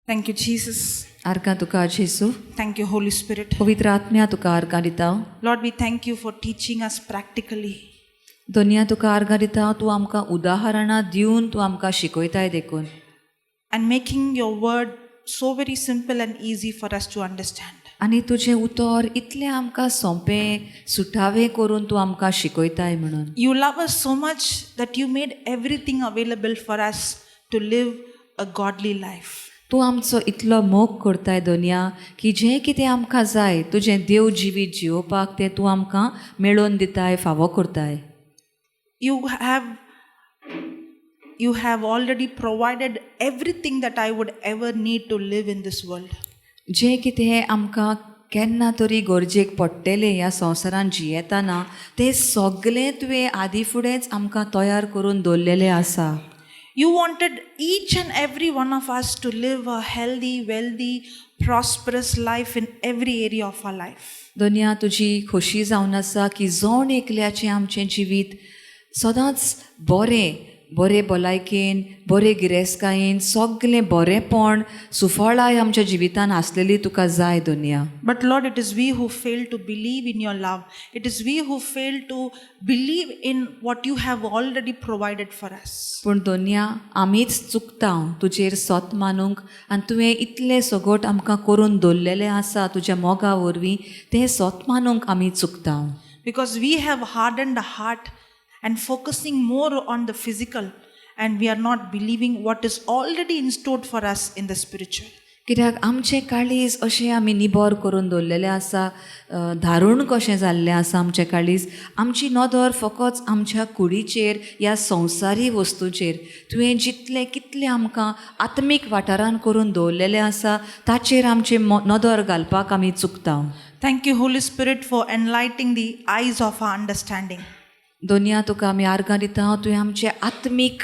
Thank you, Jesus. आर्गां तुका जेसू. Thank you, Holy Spirit. पवित्र आत्म्या तुका आर्गां दिता. Lord, we thank you for teaching us practically. Doniya तुका आर्गां दिता. तूं आमकां उदाहरणां दिवन तूं आमकां शिकयताय देखून. And making your word so very simple and easy for us to understand. आनी तुजें उतर इतलें आमकां सोंपें सुटावें करून तूं आमकां शिकयताय म्हणून. You love us so much that you made everything available for us to live a godly life. तूं आमचो इतलो मोग करताय दोनिया की जें कितें आमकां जाय तुजें देव जिवीत जिवपाक तें तूं आमकां मेळोवन दिताय, फावो करताय. You have already provided everything that I would ever need to live in this world. जें कितें आमकां केन्ना तरी गरजेक पडटलें ह्या संवसारान जियेताना तें सगळें तुवें आदी फुडेंच आमकां तयार करून दवरलेलें आसा. You wanted each and every one of us to live a healthy, wealthy, prosperous life in every area of our life. Doniya तुजी खोशी जावन आसा की जोण एकल्याचें आमचें जिवीत सदांच बरें भलायकेन, बरें गिरेस्कायेन, सगळें बरेंपण, सुफळाय आमच्या जिवितान आसलेली तुका जाय Doniya. But Lord, it is we who fail to believe in your love. It is we who fail to believe in what you have already provided for us. पूण दोनिया आमीच चुकता तुजेर सोत मानूंक आनी तुवें इतलें सगोट आमकां करून दवरलेलें आसा तुज्या मोगा वरवीं तें सोत मानूंक आमी चुकता. Because we have hardened the heart and focusing more on the physical, and we are not believing what is already in store for us in the spiritual. कित्याक आमचें काळीज अशें आमी निबोर करून दवरलेलें आसा, धारूण कशें जाल्लें आसा आमचें काळीज. आमची नदर फकत आमच्या कुडीचेर ह्या संवसारी वस्तूचेर तुवें जितलें कितलें आमकां आत्मीक वाठारान करून दवरलेलें आसा ताचेर आमचें नदर घालपाक आमी चुकता. Thank you, Holy Spirit, for enlightening the eyes of our understanding. Doniya तुका आमी आर्गां दिता. तुवें आमचे आत्मीक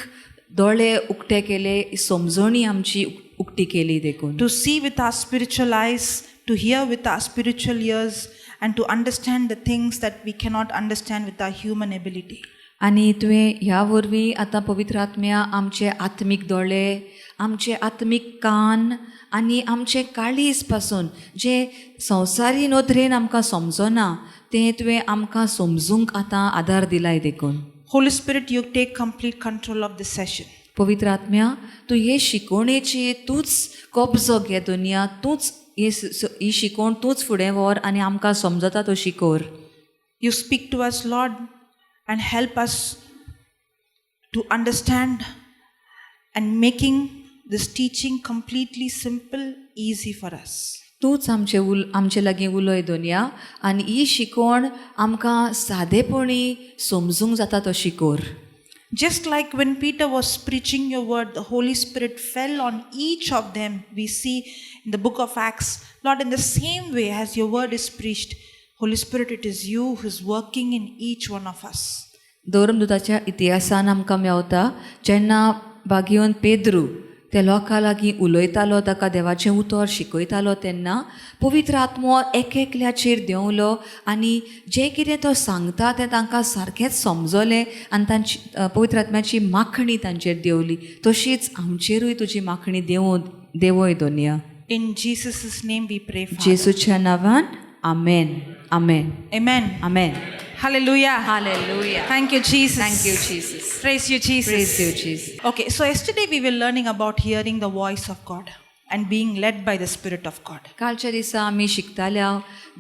दोळे उक्ते केले, समजणी आमची उक्ती केली देखून. To see with our spiritual eyes, to hear with our spiritual ears, and to understand the things that we cannot understand with our human ability. आनी तुवें ह्या वरवीं आतां पवित्र आत्म्या आमचे आत्मीक दोळे, आमचे आत्मीक कान आनी आमचे काळीज पासून जे संवसारी नदरेन आमकां समजना तें तुवें आमकां समजूंक आतां आदार दिलाय देखून. Holy Spirit, you take complete control of this session. पवित्र आत्म्या तूं हे शिकोवणेची तूंच कब्जो घे दोनिया. तूंच ही शिकोवण तूंच फुडें व्हर आनी आमकां समजता तशी कर. You speak to us, Lord, and help us to understand and making this teaching completely simple, easy for us. तूंच आमचे लागीं उलय दोनिया आनी ही शिकोवण आमकां सादेपणी समजूंक जाता तशी कर. Just like when Peter was preaching your word, the Holy Spirit fell on each of them. We see in the book of Acts, Lord, in the same way as your word is preached, Holy Spirit, it is you who is working in each one of us. धर्मदूताच्या इतिहासान आमकां मेवता जेन्ना बागेवन पेद्रू त्या लोकां लागीं उलयतालो, ताका देवाचें उतर शिकयतालो तेन्ना पवित्र आत्मो एकल्याचेर देंवलो आनी जें कितें तो सांगता तें तांकां सारकेंच समजलें आनी तांची पवित्र आत्म्याची माखणी तांचेर देंवली. तशीच आमचेरूय तुजी माखणी देंवय Doniya. In Jesus' name we pray, Father. जेसूच्या नांवान आमेन. आमेन. Amen. Amen. Hallelujah. Hallelujah. Thank you, Jesus. Thank you, Jesus. Praise you, Jesus. Praise you, Jesus. Okay, so yesterday we were learning about hearing the voice of God and being led by the Spirit of God. कालच्या दिसा आमी शिकताल्या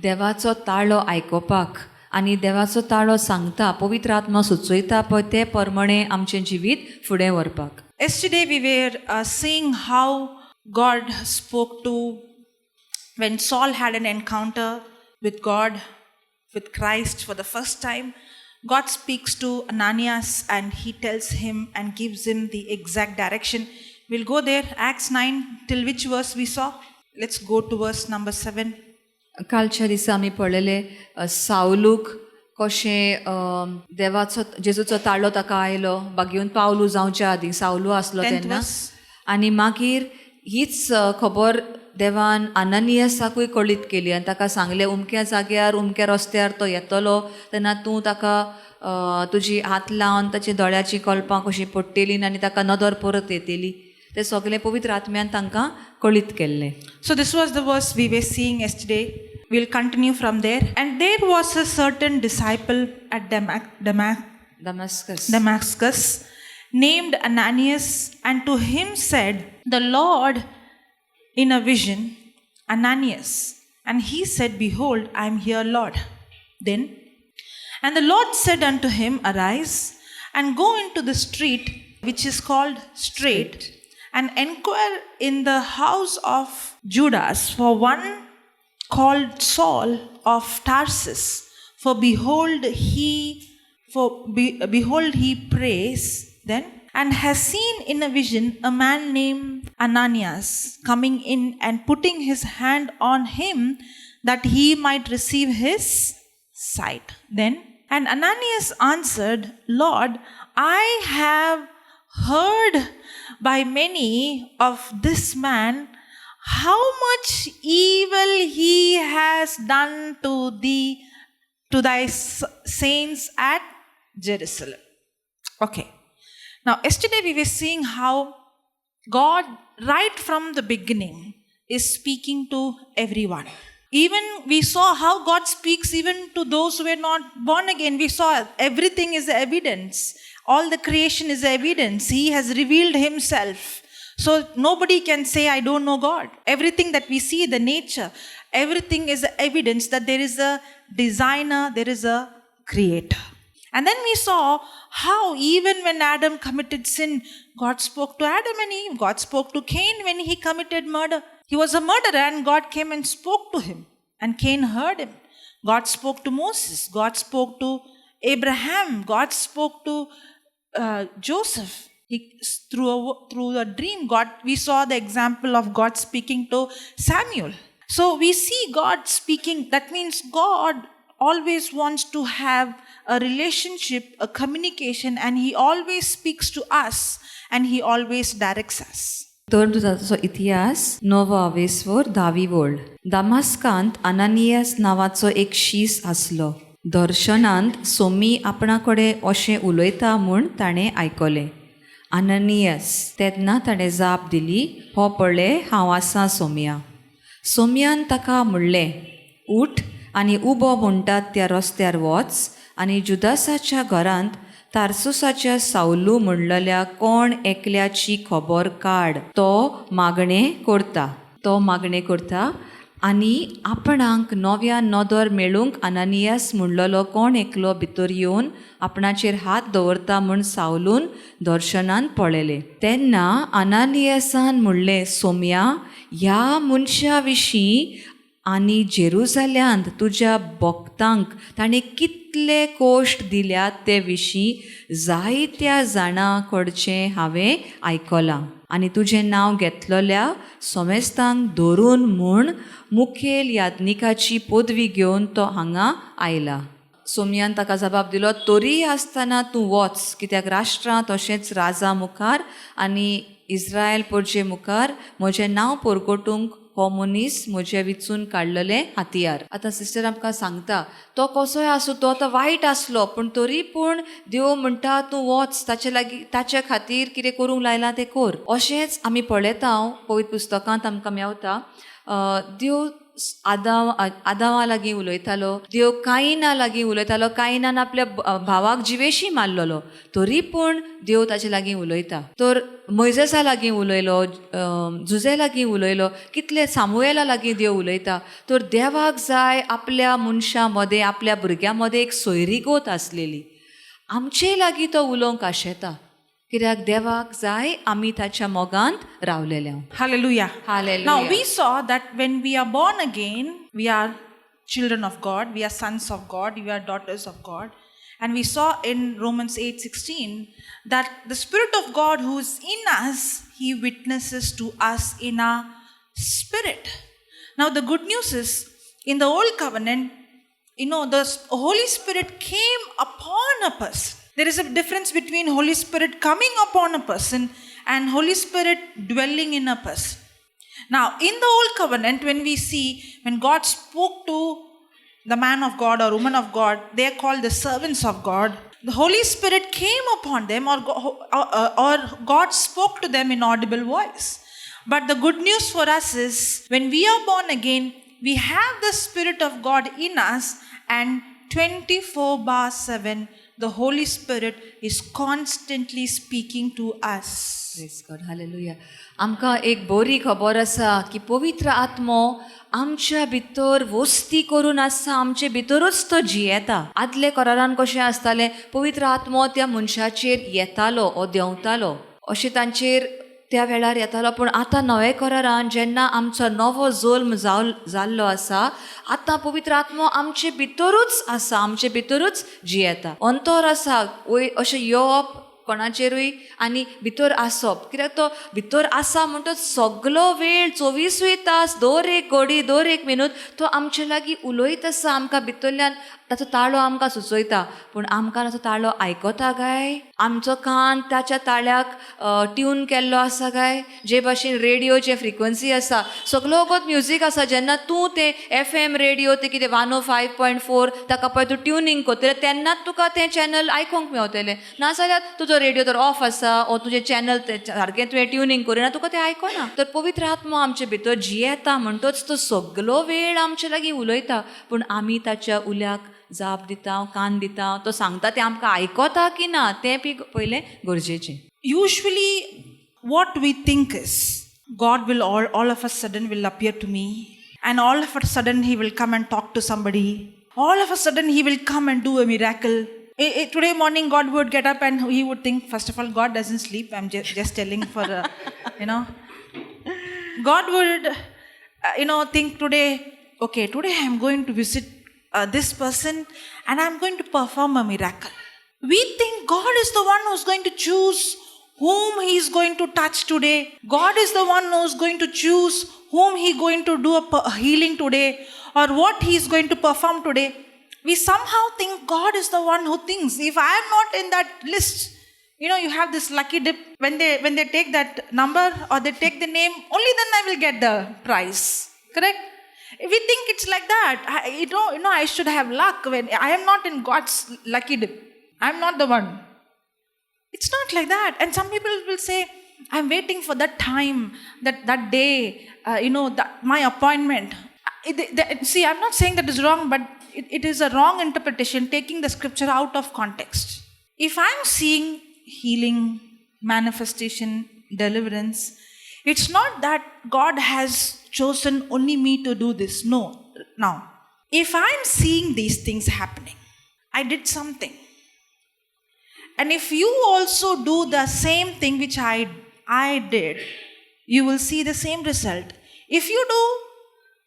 देवाचो ताळो आयकोपाक आनी देवाचो ताळो सांगता, पवित्र आत्मा सुचयता पळय ते प्रमाणे आमचें जिवीत फुडें व्हरपाक. Yesterday we were seeing how God spoke to when Saul had an encounter with God, with Christ for the first time. God speaks to Ananias and he tells him and gives him the exact direction. We'll go there. Acts 9, till which verse we saw? Let's go to verse number 7. कालच्या दिसा आमी पळयले सावलूक कशें देवाचो जेजूचो ताळो ताका आयलो बागेवन पावलू जावच्या आदीं सावलू आसलो तेन्ना आनी मागीर हीच खबर देवान अननियासाकूय कळीत केली आनी ताका सांगलें उमक्या जाग्यार उमक्या रस्त्यार तो येतलो तेन्ना तूं ताका तुजी हात लावन ताची दोळ्याची कल्पां कशीं पडटलीं आनी ताका नदर परत येतली. ते सगळे पवित्र आत्म्यान तांकां कळीत केल्लें. So this was the verse we were seeing yesterday. We'll continue from there. And there was a certain disciple at Damascus named Ananias, and to him said the Lord in a vision, Ananias. And he said, Behold, I am here, Lord. Then, and the Lord said unto him, Arise, and go into the street which is called Straight, and inquire in the house of Judas for one called Saul of Tarsus. For behold, he prays. Then, and has seen in a vision a man named Ananias coming in and putting his hand on him that he might receive his sight. Then, and Ananias answered, Lord, I have heard by many of this man how much evil he has done to thy saints at Jerusalem. Okay. Now, yesterday we were seeing how God, right from the beginning, is speaking to everyone. Even we saw how God speaks even to those who were not born again. We saw everything is evidence. All the creation is evidence. He has revealed himself. So nobody can say, I don't know God. Everything that we see, the nature, everything is evidence that there is a designer, there is a creator. And then we saw how even when Adam committed sin, God spoke to Adam and Eve. God spoke to Cain when he committed murder. He was a murderer and God came and spoke to him. And Cain heard him. God spoke to Moses. God spoke to Abraham. God spoke to Joseph. Through a dream, we saw the example of God speaking to Samuel. So we see God speaking. That means God always wants to have a relationship, a communication, and he always speaks to us and he always directs us. धर्मदूताचो इतिहास 9-10 दमास्कांत अनानियास नांवाचो एक शीस आसलो. दर्शनांत सोमी आपणा कडेन अशें उलयता म्हूण ताणें आयकलें. अनानियास. तेन्ना ताणें जाप दिली, हो पळय हांव आसां सोम्या. सोम्यान ताका म्हणलें, उठ आनी उबो म्हणटात त्या रस्त्यार वच आनी जुदासाच्या घरांत तार्सुसाच्या सावलू म्हणलेल्या कोण एकल्याची खबर काड. तो मागणें करता आनी आपणाक नव्या नदर मेळूंक अनानियास म्हणलेलो कोण एकलो भितर येवन आपणाचेर हात दवरता म्हूण सावलून दर्शनान पळयलें. तेन्ना अनानियासान म्हणलें, सोम्या, ह्या मनशा विशीं आनी जेरुसल्यांत तुज्या भक्तांक ताणें कितले कोश्ट दिल्यात ते विशीं जायत्या जाणां कडचें हांवें आयकलां. आनी तुजें नांव घेतलेल्या सोमेस्तांक धरून म्हूण मुखेल याज्ञिकाची पदवी घेवन तो हांगा आयला. सोम्यान ताका जबाब दिलो, तरी आसतना तूं वच, कित्याक राष्ट्रां तशेंच राजा मुखार आनी इस्रायल परजे मुखार म्हजें नांव परगटूंक हो मनीस म्हजे विचून काडलेलें हातियार. आतां सिस्टर आमकां सांगता, तो कसोय आसूं, तो आतां वायट आसलो, तरी पूण देव म्हणटा तूं वच, ताचे खातीर कितें करूंक लायलां तें कर. अशेंच आमी पळयता, पवित्र पुस्तकांत आमकां मेवता, देव आदामा लागीं उलयतालो, देव कायना लागीं उलयतालो. कायनान आपल्या भावाक जिवेशी मारलेलो, तरी पूण देव ताचे लागीं उलयता. तर मोइजेसा लागीं उलयलो, जुजे लागीं उलयलो, कितले सामुएला लागीं देव उलयता. तर देवाक जाय आपल्या मनशा मदें, आपल्या भुरग्यां मदें एक सोयरीगोत आसलेली. आमचे लागीं तो उलोवंक आशेता, कित्याक देवाक जाय आमी ताच्या मोगांत रावलेल्या. Hallelujah. Hallelujah. Now we saw that when we are born again, we are children of God, we are sons of God, we are daughters of God. And we saw in Romans 8:16 that the Spirit of God who is in us, He witnesses to us in our spirit. Now the good news is, in the Old Covenant, the Holy Spirit came upon a person. There is a difference between Holy Spirit coming upon a person and Holy Spirit dwelling in a person. Now, in the Old Covenant, when God spoke to the man of God or woman of God, they are called the servants of God. the Holy Spirit came upon them, or God spoke to them in audible voice. But the good news for us is, when we are born again, we have the Spirit of God in us, and 24/7, the Holy Spirit is constantly speaking to us. Praise God hallelujah. आमकां एक बरी खबर आसा की पवित्र आत्मो आमच्या भितर वस्ती करून आसा, आमचे भितरूच तो जियेता. आदले करारान कशें आसतालें, पवित्र आत्मो त्या मनशाचेर येतालो ओ देंवतालो, अशें तांचेर त्या वेळार येतालो. पूण आतां नवे करारान जेन्ना आमचो नवो जल्म जाल्लो आसा, आतां पवित्र आत्मो आमचे भितरूच आसा, आमचे भितरूच जियेता. अंतर आसा अशें येवप कोणाचेरूय आनी भितर आसप, कित्याक तो भितर आसा म्हणटच सगलो वेळ 24 तास, दर एक घडी, दर एक मिनूट तो आमचे लागीं उलयत आसा. आमकां भितरल्यान ताचो ताळो आमकां सुचयता. पूण आमकां ताचो ताळो आयकता काय? आमचो कान ताच्या ताळ्याक ट्यून केल्लो आसा काय? जे भाशेन रेडिओचे फ्रिक्वन्सी आसा, सगलो वगत म्युजीक आसा. जेन्ना तूं तें FM रेडिओ ते कितें 105.4 ताका पळय तूं ट्युनिंग करतलें, तेन्नाच तुका तें चॅनल आयकूंक मेवतलें. नाजाल्यार तुजो रेडिओ तर ऑफ आसा, ओ तुजें चॅनल सारकें तुवें ट्युनिंग करिना, तुका तें आयकना. तर पवित्र आत्मो आमचे भितर जियेता म्हणटच तो सगलो वेळ आमचे लागीं उलयता. पूण आमी ताच्या उल्याक जाप दिता, कान दिता, तो सांगता तें आमकां आयकता की ना तें बी पयलें गरजेचें. Usually, what we think is, God will all of a sudden will appear to me, and all of a sudden He will come and talk to somebody. All of a sudden He will come and do a miracle. Today morning, God would get up and He would think, first of all, God doesn't sleep. I'm just telling for, God would, think today, okay, today I'm going to visit this person and I'm going to perform a miracle. We think God is the one who's going to choose whom He is going to touch today. God is the one who's going to choose whom He is going to do a healing today, or what He is going to perform today. We somehow think God is the one who thinks, if I am not in that list, you have this lucky dip, when they take that number or they take the name, only then I will get the prize. Correct? We think it's like that. I should have luck when I am not in God's lucky dip. I am not the one. It's not like that. And some people will say, I'm waiting for that time, that day, my appointment. See, I'm not saying that is wrong, but it is a wrong interpretation, taking the scripture out of context. If I'm seeing healing, manifestation, deliverance, it's not that God has chosen only me to do this. No. Now, if I'm seeing these things happening, I did something. And if you also do the same thing which I did, you will see the same result. If you do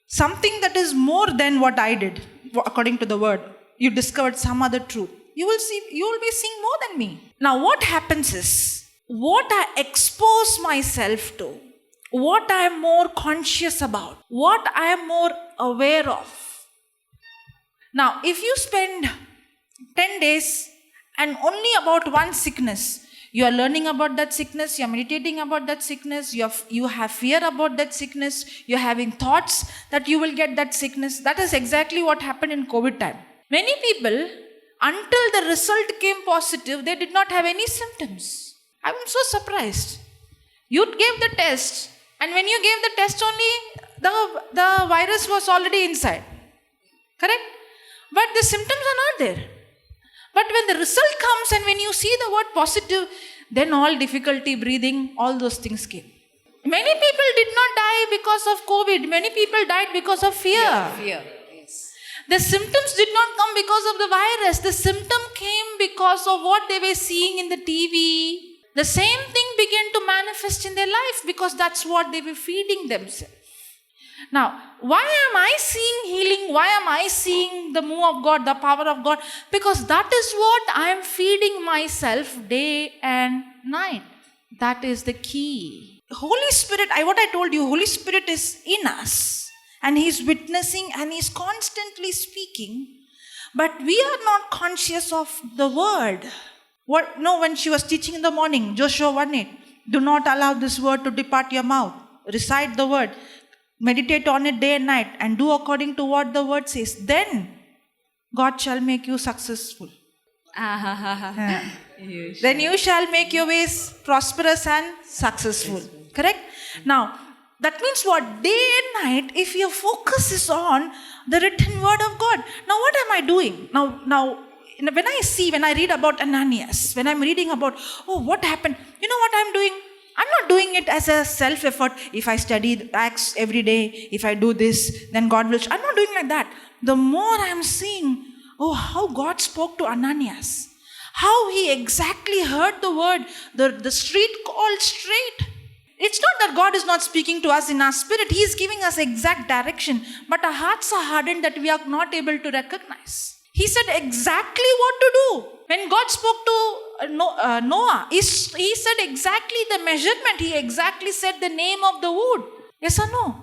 something that is more than what I did, according to the word, you discovered some other truth, you will be seeing more than me. Now what happens is, what I expose myself to, what I am more conscious about, what I am more aware of. Now, if you spend 10 days and only about one sickness, you are learning about that sickness, you are meditating about that sickness, you have fear about that sickness, you are having thoughts that you will get that sickness. That is exactly what happened in COVID time. Many people, until the result came positive, they did not have any symptoms. I am so surprised. You gave the test, and when you gave the test only, the virus was already inside. Correct? But the symptoms are not there. But when the result comes and when you see the word positive, then all difficulty breathing, all those things came. Many people did not die because of COVID. Many people died because of fear. Fear, yes. The symptoms did not come because of the virus. The symptom came because of what they were seeing in the TV. The same thing began to manifest in their life because that's what they were feeding themselves. Now, why am I seeing healing? Why am I seeing the move of God, the power of God? Because that is what I am feeding myself day and night. That is the key. Holy Spirit, what I told you, Holy Spirit is in us. And He is witnessing and He is constantly speaking. But we are not conscious of the word. When she was teaching in the morning, Joshua 1:8, do not allow this word to depart your mouth. Recite the word. Meditate on it day and night and do according to what the word says. Then God shall make you successful. Then you shall make your ways prosperous and successful. Correct? Now, that means what? Day and night, if your focus is on the written word of God. Now, what am I doing? Now, when I read about Ananias, when I'm reading about, oh, what happened? You know what I'm doing? I'm not doing it as a self-effort. If I study Acts every day, if I do this, then God will. I'm not doing like that. The more I'm seeing, oh, how God spoke to Ananias, how he exactly heard the word, the street called straight. It's not that God is not speaking to us in our spirit. He is giving us exact direction. But our hearts are hardened that we are not able to recognize. He said exactly what to do. When God spoke to Noah, he said exactly the measurement. He exactly said the name of the wood. Yes or no?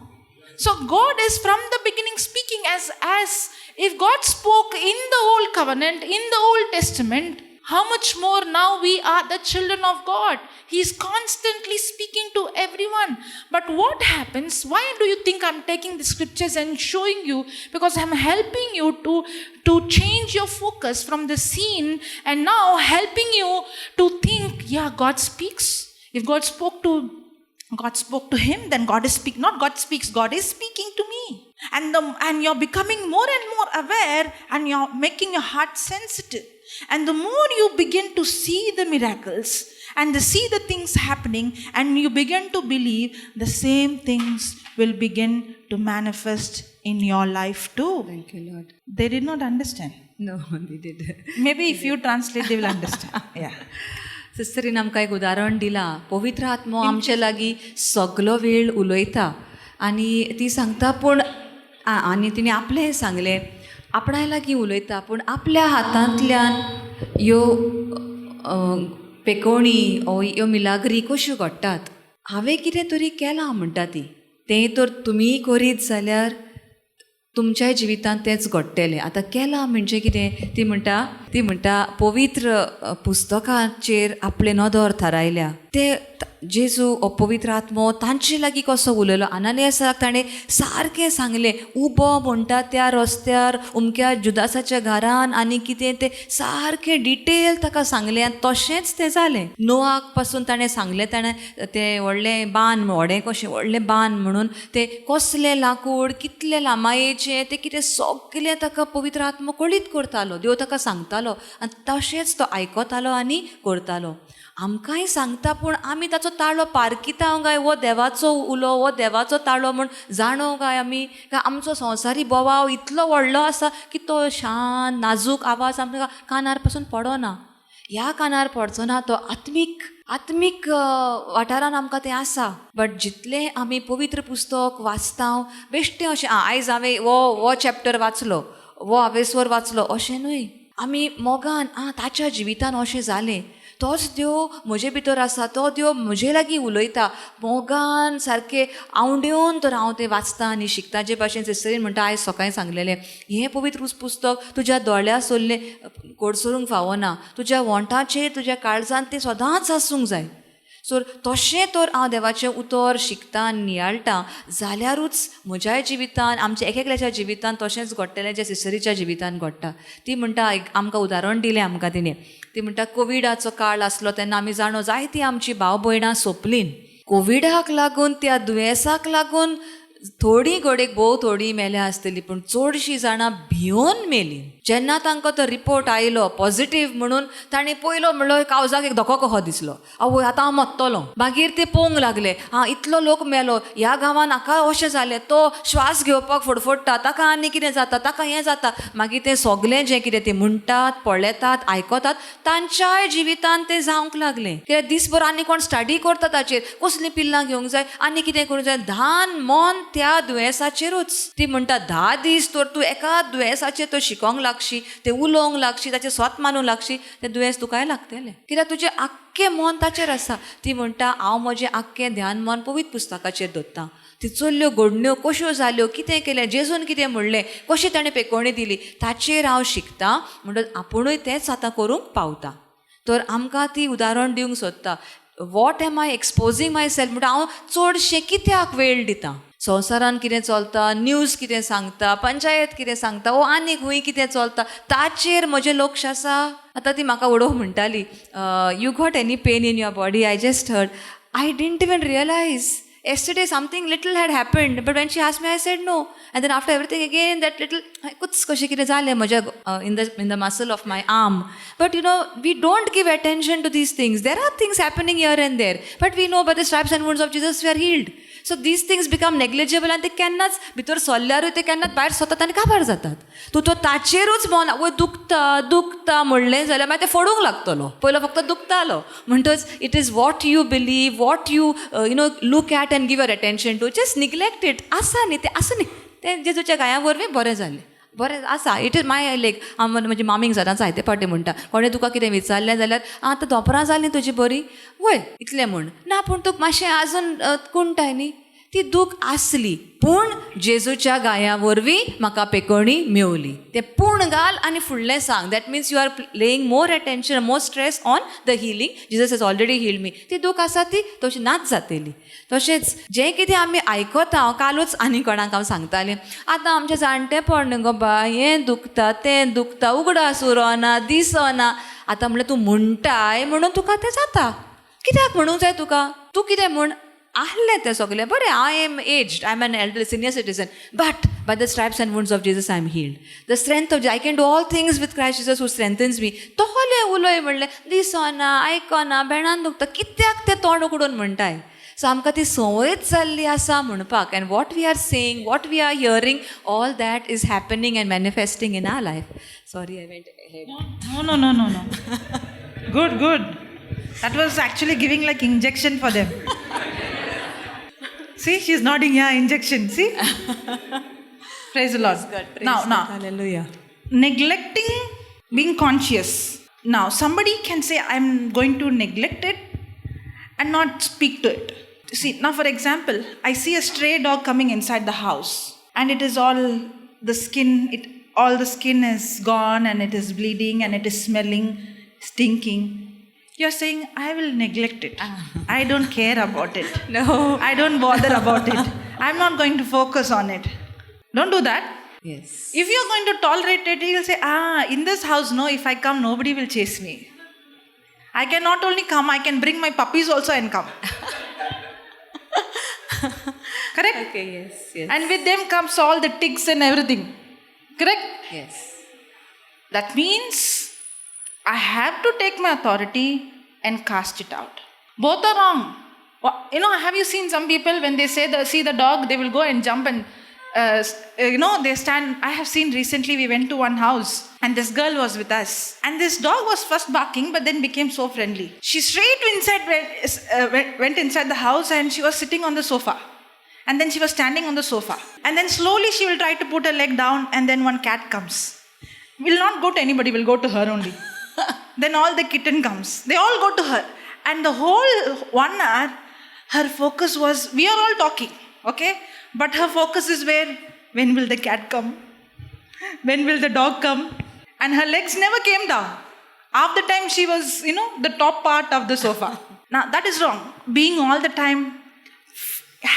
So God is from the beginning speaking as if God spoke in the Old Covenant, in the Old Testament, how much more now we are the children of God. He is constantly speaking to everyone. But what happens? Why do you think I'm taking the scriptures and showing you? Because I'm helping you to change your focus from the scene and now helping you to think, yeah, God speaks. If God spoke to him, then God is speaking. Not God speaks, God is speaking to me. And you're becoming more and more aware, and you're making your heart sensitive. And the more you begin to see the miracles and to see the things happening, and you begin to believe, the same things will begin to manifest in your life too. Thank you, Lord. They did not understand. No, they did. Maybe if you translate, they will understand. Yeah. सिस्टरीन आमकां एक उदाहरण दिलां. पवित्र आत्मो आमचे लागीं सगलो वेळ उलयता आनी ती सांगता, पूण आनी तिणें आपलें हें सांगलें, आपणाय लागीं उलयता, पूण आपल्या हातांतल्यान ह्यो पेकोवणी ह्यो मिलाग्री कश्यो घडटात. हांवें कितें तरी केलां म्हणटा ती. तें तर तुमी करीत जाल्यार तुमच्या जिवितांत तेंच घडटलें. आतां केलां म्हणजे कितें? ती म्हणटा पवित्र पुस्तकाचेर आपले नदर थारायल्या. ते जेजू पवित्र आत्मो तांचे लागीं कसो उलयलो. अनानियासाक ताणें सारकें सांगलें, उबो म्हणटा त्या रस्त्यार उमक्या जुदासाच्या घरान आनी कितें तें सारकें डिटेल ताका सांगलें आनी तशेंच तें जालें. नोआक पासून ताणें सांगलें, ताणें तें व्हडलें बांद, व्हडें कशें व्हडलें बांद म्हणून तें कसलें लाकूड, कितलें लांबायेचें, तें कितें सगलें ताका पवित्र आत्मो कळीत करतालो. देव ताका सांगतालो आनी तशेंच तो आयकतालो आनी करतालो. आमकांय सांगता, पूण आमी ताचो ताळो पारकिता काय वो देवाचो उलो, वो देवाचो ताळो म्हूण जाणो काय आमी, काय आमचो संवसारी बोवाव इतलो व्हडलो आसा की तो शांत नाजूक आवाज आमकां कानार पासून पडना. ह्या कानार पडचो ना, तो आत्मीक वाठारान आमकां तें आसा. बट जितलें आमी पवित्र पुस्तक वाचता, बेश्टें अशें आयज हांवें वो चॅप्टर वाचलो, वो हांवें वाचलो अशें न्हय. आमी मोगान ताच्या जिवितान अशें जालें, तोच देव म्हजे भितर आसा, तो देव म्हजे लागीं उलयता. मोगान सारकें आवंड्योन तर हांव तें वाचतां आनी शिकता. जे भाशेन सिस्टरीन म्हणटा, आयज सकाळीं सांगलेलें, हें पवित्र पुस्तक तुज्या दोळ्या सोल्लें कोडसरूंक फावना. तुज्या वोंटाचेर, तुज्या काळजांत तें सदांच आसूंक जाय. सो तशें तर हांव देवाचें उतर शिकता, नियाळटा, जाल्यारूच म्हज्याय जिवितान, आमच्या एकेकल्याच्या जिवितान तशेंच घडटलें जें सिस्टरीच्या जिवितान घडटा. ती म्हणटा, आमकां उदाहरण दिलें आमकां तिणें. ती म्हणटा, कोविडाचो काळ आसलो तेन्ना आमी जाणो जायतीं आमचीं भाव भयणां सोंपलीं. कोविडाक लागून, त्या दुयेंसाक लागून थोडीं घडीक भोव थोडीं मेल्या आसतलीं, पूण चडशीं जाणां भियोन मेलीं. जेन्ना तांकां तो रिपोर्ट आयलो पॉझिटीव म्हणून, ताणें पयलो म्हणलो काळजाक एक धोको कहो दिसलो, आवय आतां हांव मरतलों. मागीर ते पळोवंक लागले, इतलो लोक मेलो, ह्या गांवांत हाका अशें जालें, तो श्वास घेवपाक फडफडटा, ताका आनी कितें जाता, ताका हें जाता. मागीर तें सगलें जें कितें ते म्हणटात, पळयतात, आयकतात, तांच्याय जिवितान तें जावंक लागलें. कित्याक दिसभर आनी कोण स्टडी करता ताचेर, कसलीं पिल्लां घेवंक जाय, आनी कितें करूंक जाय, धान मन त्या दुयेंसाचेरूच. ती म्हणटा, 10 दीस तर तूं एका दुयेंसाचेर तो शिकोंक लागशी, तें उलोवंक लागशी, ताचें स्वत मानूंक लागशी, तें दुयेंस तुकाय लागतलें. कित्याक तुजें आख्खें मन ताचेर आसा. ती म्हणटा, हांव म्हजें आख्खें ध्यान मन पवित्र पुस्तकाचेर दवरतां. तिचोल्यो घडण्यो कश्यो जाल्यो, कितें केलें, जेजून कितें म्हणलें, कशी ताणें पेकोवणी दिली, ताचेर हांव शिकतां. म्हणटच आपुणूय तेंच आतां करूंक पावता. तर आमकां ती उदाहरण दिवंक सोदता. What am I exposing myself, म्हणटा हांव चडशें कित्याक वेळ दितां. संवसारान कितें चलता, न्यूज कितें सांगता, पंचायत कितें सांगता, वो आनीक हूंय कितें चलता, ताचेर म्हजें लक्ष आसा. आतां ती म्हाका उडोव म्हणटाली, you got any pain in your body? I just heard. I didn't even realize. Yesterday something little had happened, but when she asked me, I said no. And then after everything again, that little kuch कशें कितें जालें म्हज्या in the muscle of my arm. But you know, we don't give attention to these things. There are things happening here and there, but we know by the stripes and wounds of Jesus we are healed. So these things become negligible and they केन्नाच भितर सरल्यारूय ते केन्नाच भायर सरतात आनी काबार जातात. तूं तो ताचेरूच भोंवना, वय दुखता म्हणलें जाल्यार मागीर तें फोडूंक लागतलो. पयलो फक्त दुखतालो म्हणटच it is what you believe, what you look at and give your attention to. Just neglect it. आसा न्ही तें, आसा न्ही तें जेजूच्या गाया वरवीं बरें जालें, बरें आसा. इट इज माय लायक म्हजी मामीक सदांच जायते फावटी म्हणटा, कोणें तुका कितें विचारलें जाल्यार आतां दोपरां जालीं तुजी बरी, वय इतलें म्हण ना, पूण तुका मातशें आजून कुणटाय न्ही. ती दूख आसली पूण जेजूच्या गाया वरवीं म्हाका पेकोवणी मेवली. तें पूर्ण घाल आनी फुडलें सांग. That means you are laying more attention, more stress on the healing. Jesus has already healed me. ती दूख आसा ती तशी नाच जातली. तशेंच जें कितें आमी आयकता, हांव कालूच आनी कोणाक हांव सांगतालें, आतां आमचें जाणटेपण न्ही गो बाय, हें दुखता तें दुखता, उगडास उरोना, दिसना. आतां म्हणल्यार तूं म्हणटाय म्हणून तुका तें जाता. कित्याक म्हणूंक जाय तुका? तूं कितें म्हण, आहलें तें सगलें बरें. I am aged, I am an elder senior citizen, but by the stripes and wounds of Jesus I am healed. The strength of I can do all things with Christ Jesus who strengthens me. तोहलें उलय म्हणलें, दिसना, आयकना, बेणान दुखता, कित्याक तें तोंड उगडून म्हणटाय. सो आमकां ती संवयच जाल्ली आसा म्हणपाक. And what we are saying, what we are hearing, all that is happening and manifesting in our life. Sorry, I went ahead. No. Good. That was actually giving like injection for them. See, she's nodding. Yeah, injection. See? Praise the Lord. Now. Hallelujah. Neglecting, being conscious. Now, somebody can say, I'm going to neglect it and not speak to it. See, now for example, I see a stray dog coming inside the house and it is all the skin, all the skin is gone and it is bleeding and it is smelling, stinking. You're saying, I will neglect it. I don't care about it. No. I don't bother about it. I'm not going to focus on it. Don't do that. Yes. If you're going to tolerate it, you'll say, in this house, no, if I come, nobody will chase me. I can not only come, I can bring my puppies also and come. Correct? Okay, yes. And with them comes all the ticks and everything. Correct? Yes. That means I have to take my authority and cast it out. Both are wrong. Have you seen some people when they see the dog, they will go and jump and they stand. I have seen recently, we went to one house and this girl was with us and this dog was first barking but then became so friendly. She straight went inside the house and she was sitting on the sofa and then she was standing on the sofa and then slowly she will try to put her leg down and then one cat comes. Will not go to anybody, will go to her only. Then all the kitten comes. They all go to her. And the whole 1 hour, her focus was, we are all talking, okay? But her focus is where, when will the cat come? When will the dog come? And her legs never came down. Half the time she was, the top part of the sofa. Now that is wrong. Being all the time,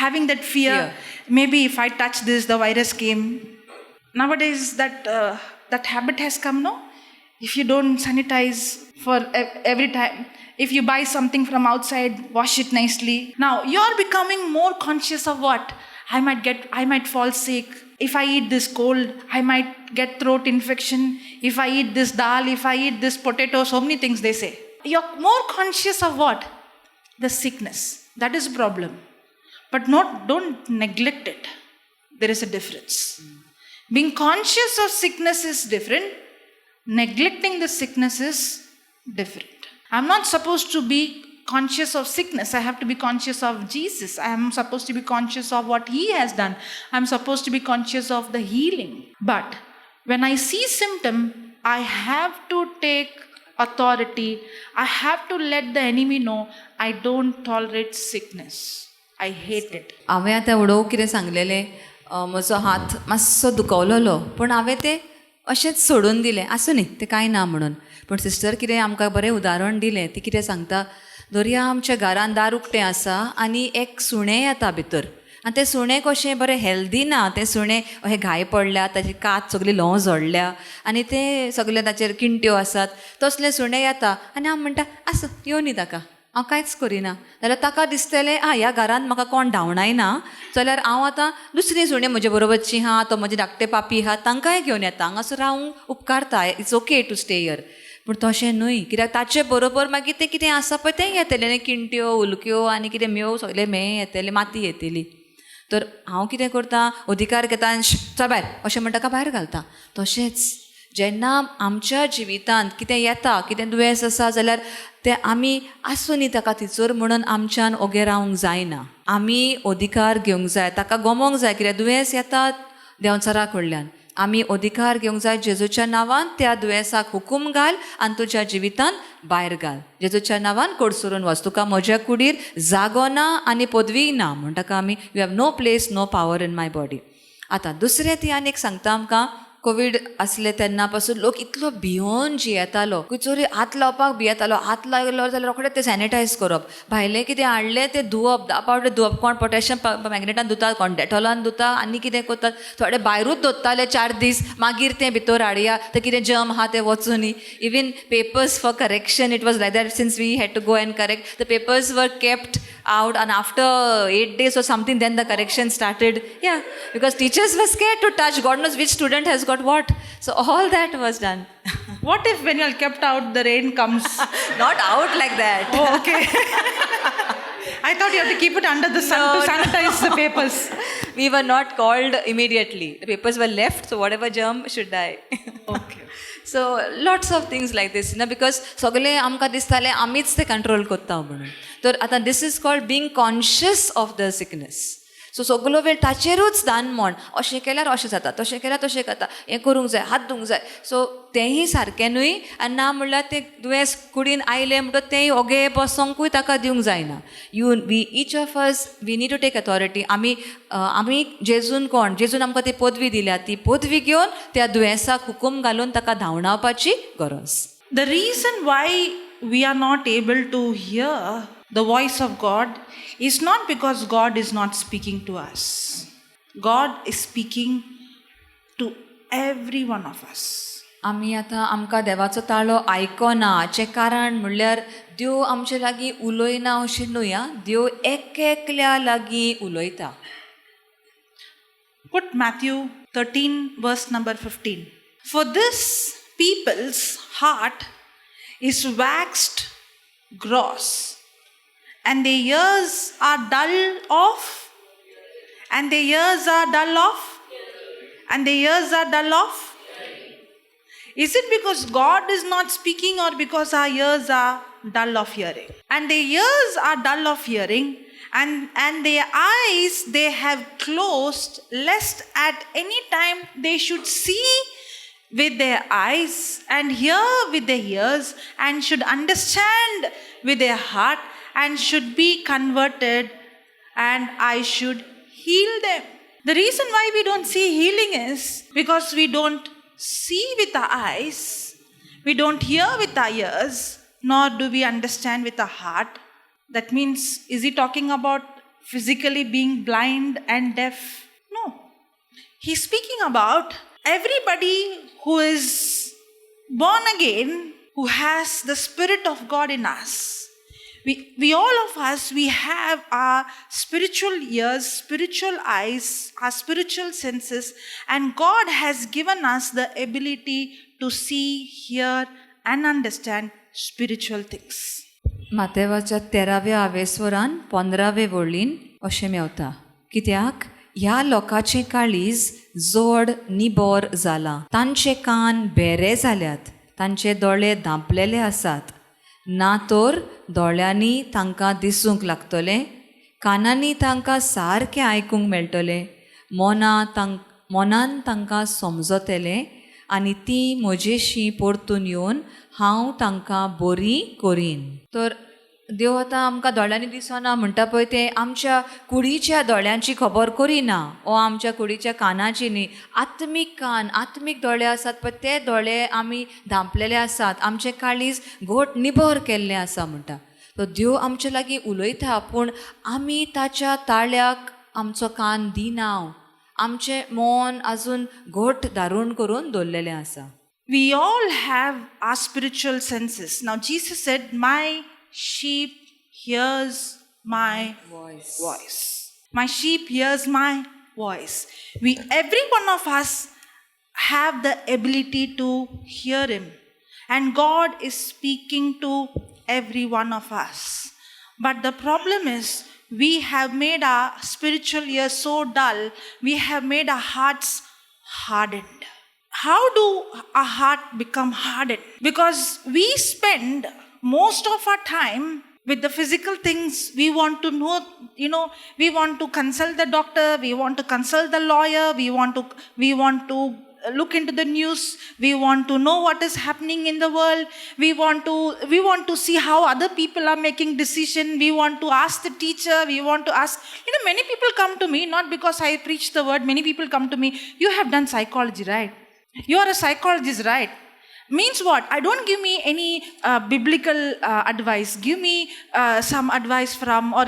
having that fear. Maybe if I touch this, the virus came. Nowadays that habit has come, no? If you don't sanitize for every time, if you buy something from outside, wash it nicely. Now you're becoming more conscious of what? I might fall sick. If I eat this cold, I might get throat infection. If I eat this dal, if I eat this potato, so many things they say. You're more conscious of what? The sickness. That is a problem. But don't neglect it. There is a difference. Being conscious of sickness is different. Neglecting the sickness is different. I'm not supposed to be conscious of sickness. I have to be conscious of Jesus. I am supposed to be conscious of what He has done. I'm supposed to be conscious of the healing. But when I see symptom, I have to take authority. I have to let the enemy know I don't tolerate sickness. I hate it. हांवें आतां उडोव कितें सांगलेलें, म्हजो हात मातसो दुखवलेलो पूण हांवें तें अशेंच सोडून दिलें. आसूं न्ही, तें कांय ना म्हणून. पूण सिस्टर कितें आमकां बरें उदाहरण दिलें. ती कितें सांगता, दर्या आमच्या घरान दार उक्तें आसा आनी एक सुणें येता भितर आनी तें सुणें कशें बरें हेल्दी ना, तें सुणें अशें घाय पडल्या, ताची कात सगळी ल्हव झडल्या आनी तें सगळे ताचेर किंट्यो आसात. तसलें सुणें येता आनी हांव म्हणटा आसूं येवं न्ही ताका, हांव कांयच करिना. जाल्यार ताका दिसतलें ह्या घरांत म्हाका कोण धांवणाय ना, जाल्यार हांव आतां दुसरीं सुणें म्हजे बरोबरचीं आहा, तो म्हजे धाकटे पापी आहा, तांकांय घेवन येता, हांगासर रावंक उपकारता, it's okay to stay here. पूण तशें न्हय, कित्याक ताचे बरोबर मागीर तें कितें आसा पळय तें येतलें, किंट्यो उल्क्यो आनी कितें मेव सगळें मेळ येतलें, माती येतली. तर हांव कितें करतां, अधिकार घेता आनी चल भायर अशें म्हणटा काय भायर घालता. तशेंच जेन्ना आमच्या जिवितांत कितें येता, कितें दुयेंस आसा जाल्यार तें आमी आसूं न्ही ताका थिचर म्हणून आमच्यान ओगे रावंक जायना. आमी अधिकार घेवंक जाय, ताका गमोंक जाय, कित्याक दुयेंस येता देंवचारा कडल्यान. आमी अधिकार घेवंक जाय जेजूच्या नांवान, त्या दुयेंसाक हुकूम घाल आनी तुज्या जिवितांत भायर घाल. जेजूच्या नांवान कोडसरून वच, तुका म्हज्या कुडीर जागो ना आनी पदवी ना म्हणटा आमी, you have no place, no power in my body. आतां दुसरें ती आनीक सांगता आमकां, कोवीड आसले तेन्ना पासून लोक इतलो भियोन जियेतालो, खंयचोरी हात लावपाक भियेतालो, हात लागलो जाल्यार रोखडें तें सॅनिटायज करप, भायलें कितें हाडलें तें धुवप, 10 पावटी धुवप, कोण पोटॅशियम मॅग्नेटान धुता, कोण डेटॉलान धुता, आनी कितें करतात, थोडे भायरूच दवरताले 4 दीस, मागीर तें भितर हाडया, तें कितें जर्म आहा तें वचूं न्ही. Even papers for correction, it was like that since we had to go and correct, the papers were kept out and after 8 days or something then the correction started, because teachers were scared to touch, God knows which student has got what, so all that was done. What if when you're kept out the rain comes? Not out like that. Oh, okay. I thought you have to keep it under the sun to sanitize the papers. We were not called immediately, the papers were left, so whatever germ should die. Okay. So lots of things like this, because सगळे आमकां दिसतालें आमीच तें control करता म्हणून. तर आतां this is called being conscious of the sickness. So सगळो वेळ ताचेरूच दान म्हण, अशें केल्यार अशें जाता, तशें केल्यार तशें जाता, हें करूंक जाय, हात धुवंक जाय. सो तेंय सारकें न्हय, आनी ना म्हणल्यार तें दुयेंस कुडीन आयलें म्हणटच तेंय ओगे बसोंकूय ताका दिवंक जायना. We each of us we need to take authority. आमी जेजून कोण, जेजून आमकां ती पदवी दिल्या, ती पदवी घेवन त्या दुयेंसाक हुकूम घालून ताका धांवडावपाची गरज. The reason why we are not able to hear the voice of God is not because God is not speaking to us. God is speaking to every one of us. आमी आतां आमकां देवाचो ताळो आयकना हाचें कारण म्हणल्यार देव आमचे लागीं उलयना अशें न्हय. देव एकल्या लागीं उलयता. Put Matthew 13 verse number 15. For this people's heart is waxed gross, and their ears are dull of, and their ears are dull of, and their ears are dull of. Is it because God is not speaking or because our ears are dull of hearing? And their ears are dull of hearing, and their eyes they have closed, lest at any time they should see with their eyes and hear with their ears and should understand with their heart and should be converted and I should heal them. The reason why we don't see healing is because we don't see with our eyes, we don't hear with our ears, nor do we understand with our heart. That means, is he talking about physically being blind and deaf? No. He's speaking about everybody who is born again, who has the Spirit of God in us. We all of us, we have our spiritual ears, spiritual eyes, our spiritual senses, and God has given us the ability to see, hear, and understand spiritual things. मातेवाच्या 13व्या आवेस्वरान 15वे वळीन अशें मेवता, कित्याक ह्या लोकांचें काळीज जोड निबोर जाला, तांचे कान बेरे जाल्यात, तांचे दोळे धांपलेले आसात, ना तर दोळ्यांनी तांकां दिसूंक लागतले, कानांनी तांकां सारकें आयकूंक मेळटलें, मनान तांकां समजतलें, आनी ती म्हजेशी परतून येवन हांव तांकां बरी करीन. तर देव आतां आमकां दोळ्यांनी दिसना म्हणटा पळय तें आमच्या कुडीच्या दोळ्यांची खबर करिना, ओ आमच्या कुडीच्या कानाची न्ही. आत्मीक कान, आत्मीक दोळे आसात पळय ते दोळे आमी धांपलेले आसात, आमचें काळीज घोट निबर केल्लें आसा म्हणटा. तो देव आमचे लागीं उलयता, पूण आमी ताच्या ताळ्याक आमचो कान दिनाव आमचें मन अजून घोट दारून करून दवरलेलें आसा. We all have our spiritual senses. Now Jesus said, my sheep hears my voice. My sheep hears my voice. Every one of us have the ability to hear him. And God is speaking to every one of us. But the problem is, we have made our spiritual ears so dull, we have made our hearts hardened. How do our heart become hardened? Because we spend most of our time with the physical things. We want to know, we want to consult the doctor, we want to consult the lawyer, we want to look into the news, we want to know what is happening in the world, we want to see how other people are making decision, we want to ask the teacher, we want to ask, many people come to me, not because I preach the word, many people come to me, you have done psychology, right? You are a psychologist, right? Means what? I don't give me any biblical advice. Give me some advice from, or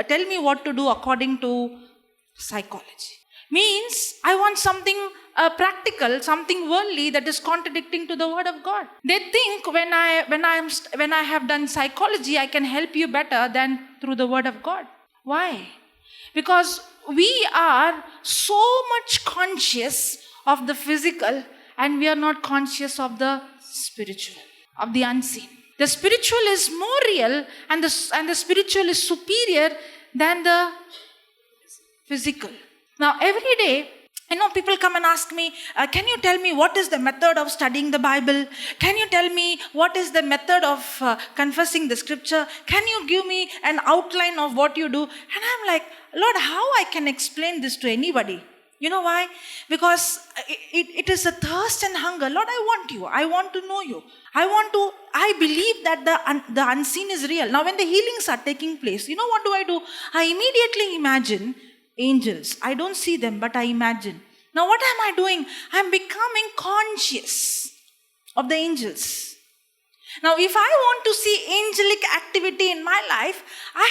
tell me what to do according to psychology. Means I want something practical, something worldly that is contradicting to the word of God. They think when I have done psychology, I can help you better than through the word of God. Why? Because we are so much conscious of the physical and we are not conscious of the spiritual, of the unseen. The spiritual is more real and the spiritual is superior than the physical. Now every day, people come and ask me, can you tell me what is the method of studying the Bible? Can you tell me what is the method of confessing the scripture? Can you give me an outline of what you do? And I'm like, Lord, how I can explain this to anybody? You know why? Because it is a thirst and hunger. Lord, I want you. I want to know you. I believe that the unseen is real. Now when the healings are taking place, what do? I immediately imagine angels. I don't see them, but I imagine. Now what am I doing? I'm becoming conscious of the angels. Now if I want to see angelic activity in my life, I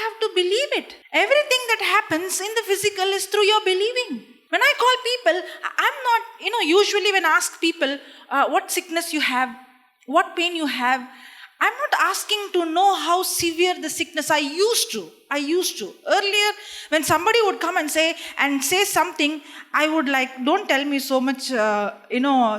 have to believe it. Everything that happens in the physical is through your believing. When I call people, I'm not, usually when I ask people what sickness you have, what pain you have, I'm not asking to know how severe the sickness. I used to. Earlier, when somebody would come and say something, I would don't tell me so much,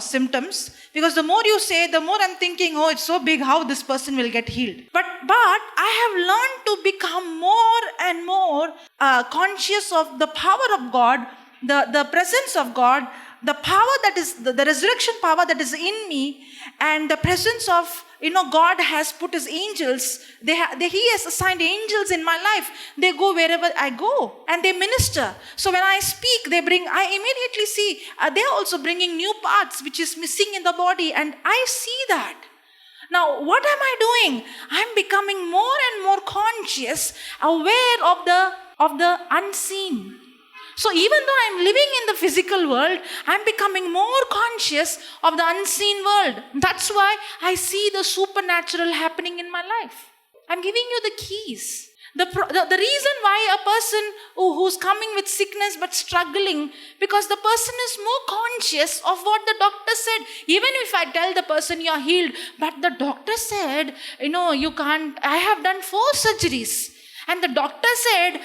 symptoms. Because the more you say, the more I'm thinking, it's so big, how this person will get healed. But I have learned to become more and more conscious of the power of God, the presence of God, the power that is, the resurrection power that is in me, and the presence of, God has put his angels, he has assigned angels in my life. They go wherever I go and they minister. So when I speak, I immediately see, they're also bringing new parts which is missing in the body, and I see that. Now, what am I doing? I'm becoming more and more conscious, aware of the unseen. So even though I'm living in the physical world, I'm becoming more conscious of the unseen world. That's why I see the supernatural happening in my life. I'm giving you the keys. The reason why a person who's coming with sickness but struggling, because the person is more conscious of what the doctor said. Even if I tell the person you're healed, but the doctor said, you can't, I have done 4 surgeries. And the doctor said,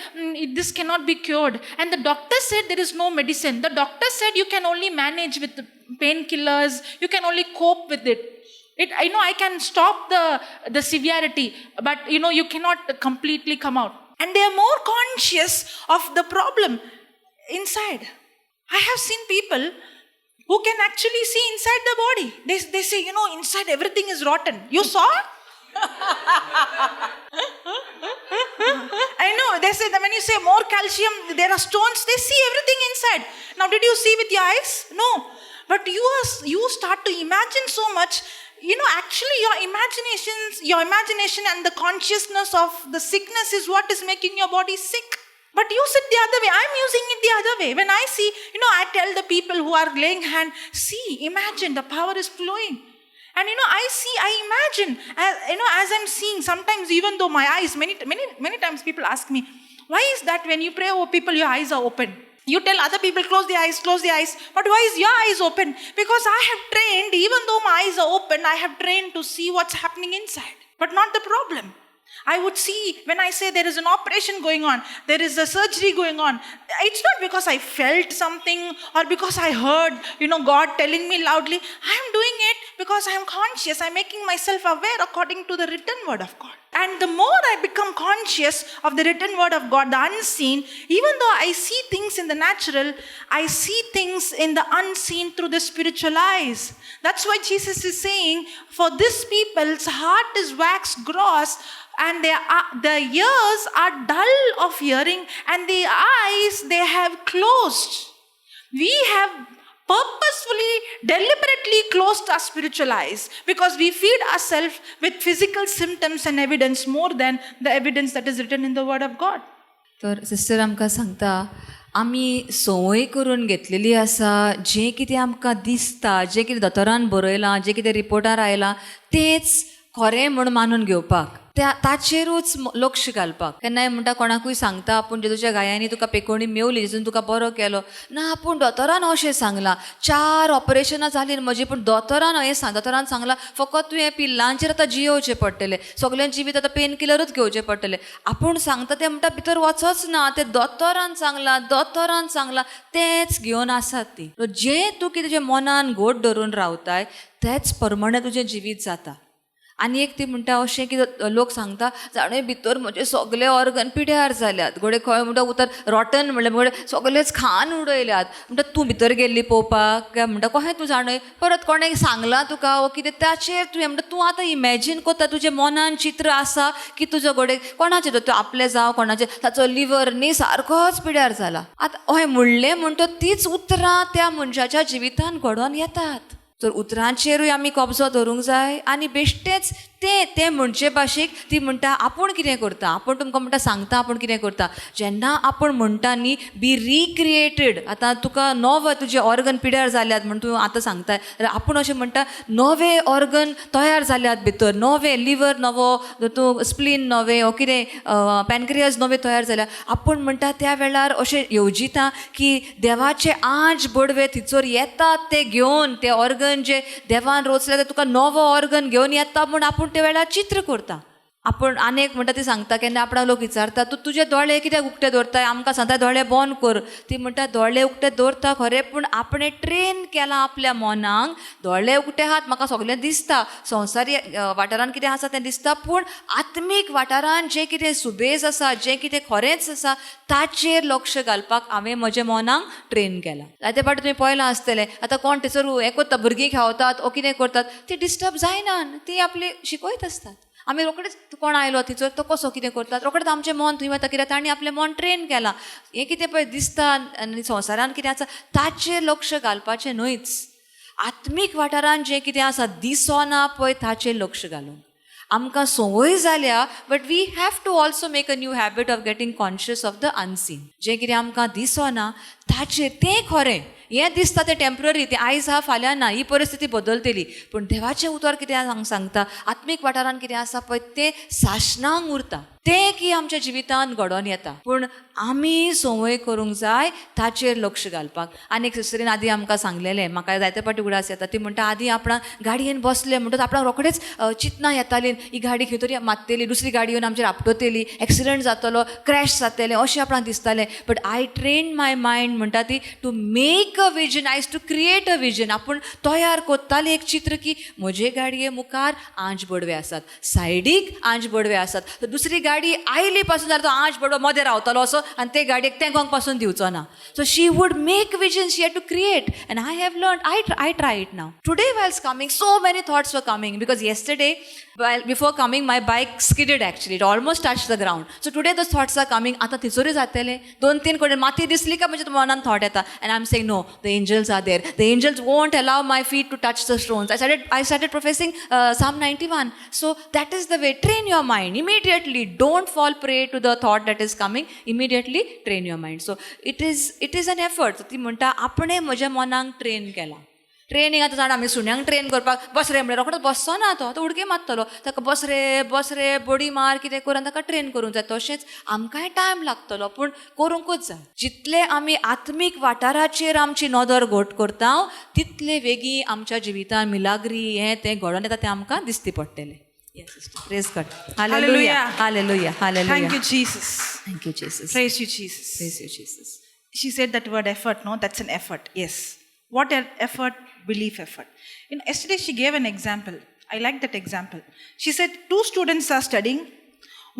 this cannot be cured. And the doctor said there is no medicine. The doctor said you can only manage with the painkillers. You can only cope with it. I can stop the severity, but you cannot completely come out. And they are more conscious of the problem inside. I have seen people who can actually see inside the body. They say, inside everything is rotten. You saw? I know, they say that when you say more calcium, there are stones, they see everything inside. Now, did you see with your eyes? No. But you start to imagine so much. Actually your imagination and the consciousness of the sickness is what is making your body sick. But use it the other way. I'm using it the other way. When I see, I tell the people who are laying hand, see, imagine the power is flowing. And I imagine, as I'm seeing, sometimes even though my eyes, many times people ask me, Why is that when you pray over people, your eyes are open? You tell other people, close the eyes. But why is your eyes open? Because I have trained, even though my eyes are open, I have trained to see what's happening inside. But not the problem. I would see when I say there is an operation going on, there is a surgery going on. It's not because I felt something or because I heard, God telling me loudly. I am doing it because I am conscious. I'm making myself aware according to the written word of God. And the more I become conscious of the written word of God, the unseen, even though I see things in the natural, I see things in the unseen through the spiritual eyes. That's why Jesus is saying, for this people's heart is waxed gross, and their ears are dull of hearing, and the eyes they have closed. We have purposefully, deliberately closed our spiritual eyes because we feed ourselves with physical symptoms and evidence more than the evidence that is written in the word of God. तर sister आमकां सांगता, आमी संवय करून घेतलेली आसा, जें कितें आमकां दिसता, जें कितें दोतोरान बरयलां, जें कितें रिपोर्टार आयलां, तेंच खरें म्हूण मानून घेवपाक, ताचेरूच लक्ष घालपाक. केन्नाय म्हणटा कोणाकूय सांगता आपूण तुज्या गायांनी तुका पेकोणी मेवली, जेतून तुका बरो केलो ना, आपूण दोतोरान अशें सांगलां, 4 ऑपरेशनां जालीं म्हजी, पूण दोतोरान सांगलां फकत तुवें पिल्लांचेर आतां जियोवचें पडटलें, सगळ्यांची जिवीत आतां पेन किलरूच घेवचें पडटलें. आपूण सांगता तें म्हणटा भितर वचच ना, तें दोतोरान सांगलां तेंच घेवन आसात ती. जें तूं कितें तुज्या मनान घोट धरून रावताय तेंच प्रमाणे तुजें जिवीत जाता. आनी एक ती म्हणटा अशें की लोक सांगता जाणें भितर म्हजे सगळे ऑर्गन पिड्यार जाल्यात, घोडे खंय म्हणटा उतर रॉटन म्हणल्यार सगळेच खान उडयल्यात. म्हणटा तूं भितर गेल्ली पळोवपाक काय? म्हणटा कशें तूं जाणय, परत कोणें सांगलां तुका वो कितें ताचेर तुवें म्हणटा तूं आतां इमॅजीन कोता, तुजें मनान चित्र आसा की तुजो घोडे कोणाचें तो आपलें जावं कोणाचें, ताचो लिवर न्ही सारकोच पिड्यार जाला. आतां अहें म्हणलें म्हणटा तीच उतरां त्या मनशाच्या जिवितान घडोवन येतात. तर उतरांचेरूय आमी कब्जो धरूंक जाय. आनी बेश्टेच ते म्हणचे भाशेक ती म्हणटा आपूण कितें करता, आपूण तुमकां म्हणटा सांगता आपूण कितें करता. जेन्ना आपूण म्हणटा न्ही बी रिक्रिएटेड, आतां तुका नवे तुजे ऑर्गन पिड्यार जाल्यात म्हण तूं आतां सांगताय, जाल्यार आपूण अशें म्हणटा नवे ऑर्गन तयार जाल्यात भितर, नवे लिवर नवो, तूं स्प्लीन नवें ओ कितें पॅनक्रियास नवे तयार जाल्या. आपूण म्हणटा त्या वेळार अशें येवजिता की देवाचे आंच बडवे थिचोर येतात ते घेवन, ते ऑर्गन जे देवान रोचले ते तुका नवो ऑर्गन घेवन येता म्हूण आपूण ते वेळार चित्र करता. आपूण आनेक म्हणटा ती सांगता, केन्ना आपणा लोक विचारता तूं तुजे दोळे कित्याक उक्ते दवरताय, आमकां सांगता दोळे बंद कर. ती म्हणटा दोळे उक्ते दवरता खरें, पूण आपणें ट्रेन केलां आपल्या मनाक, दोळे उक्ते आहात म्हाका सगळें दिसता, संवसारी वाठारान कितें आसा तें दिसता, पूण आत्मीक वाठारान जें कितें सुबेज आसा, जें कितें खरेंच आसा ताचेर लक्ष घालपाक हांवें म्हज्या मनाक ट्रेन केलां. जायते फावटी तुवें पळयलां आसतलें, आतां कोण थंयसर हें करता, भुरगीं खेळटात ओ कितें करतात, ती डिस्टर्ब जायनान, ती आपली शिकयत आसतात. आमी रोखडेच कोण आयलो थंयसर तो कसो कितें करतात, रोखडेच आमचें मन थंय वता, कित्याक तांणी आपलें मन ट्रेन केलां. हें कितें पळय दिसता आनी संवसारान कितें आसा ताचेर लक्ष घालपाचें न्हयच, आत्मीक वाठारान जें कितें आसा दिसना पळय ताचेर लक्ष घालून. आमकां संवय जाल्या, but we have to also make a new habit of getting conscious of the unseen. जें कितें आमकां दिसना ताचेर तें खरें, हें दिसता तें टेम्पररी, तें आयज आहा फाल्यां ना, ही परिस्थिती बदलतली, पूण देवाचें उतर कितें सांगता, आत्मीक वाठारान कितें आसा पळय तें साशणांक उरता, तें की आमच्या जिवितान घडोवन येता. पूण आमी संवय करूंक जाय ताचेर लक्ष घालपाक. आनी एक सिस्टरीन आदी आमकां सांगलेलें, म्हाका जायते फावटी उडास येता, ती म्हणटा आदी आपणा गाडयेन बसले म्हणटच आपणाक रोखडेच चिंतना येताली ही गाडी खंय तरी मारतली, दुसरी गाडी येवन आमचेर आपटतली, एक्सिडंट जातलो, क्रॅश जातलें अशें आपणाक दिसतालें. But I train my mind म्हणटा ती टू मेक अ विजन, आयज टू क्रिएट अ विजन. आपूण तयार कोत्तालें एक चित्र की म्हजे गाडये मुखार आंच बडवे आसात, सायडीक आंच बडवे आसात, तर दुसरी गाडी आयली पासून जाल्यार तो आंच बडवो मदें रावतलो असो आनी ते गाडयेक तेंकोंक पासून दिवचो ना. So she would make vision, she had to create. And I have learn, I try it now. Today while coming, so many thoughts were coming because yesterday before coming my bike skidded actually, it almost touched the ground. So today those thoughts are coming. आता थिचोरी जातले 2-3 कडेन माती दिसली का म्हणजे मनान thought येता, and I'm saying no, the angels are there, the angels won't allow my feet to touch the stones. I started professing Psalm 91. So that is the way. Train your mind immediately, don't fall prey to the thought that is coming, immediately train your mind. So it is an effort. ती म्हणटा आपणे म्हज्या मनाक train केला. Training आतां जाणा आमी सुण्यांक ट्रेन करपाक बस रे म्हणल्यार रोखडोच बसचो ना तो आतां उडके मारतलो ताका बस रे बडी मार कितें करून ताका ट्रेन करूंक जाय तशेंच आमकांय टायम लागतलो पूण करूंकूच जाय जितले आमी आत्मीक वाठाराचेर आमची नदर घोट करता तितले वेगीं आमच्या जिवितान मिलाग्री हें तें घडोवन येता तें आमकां दिसती पडटलें. Yes, sister. Praise God. Hallelujah. Hallelujah. Hallelujah. Thank you, Jesus. Thank you, Jesus. Praise you, Jesus. Praise you, Jesus. She said that word effort, no? That's an effort. Yes. What an effort, belief effort. Yesterday she gave an example. I like that example. She said 2 students are studying.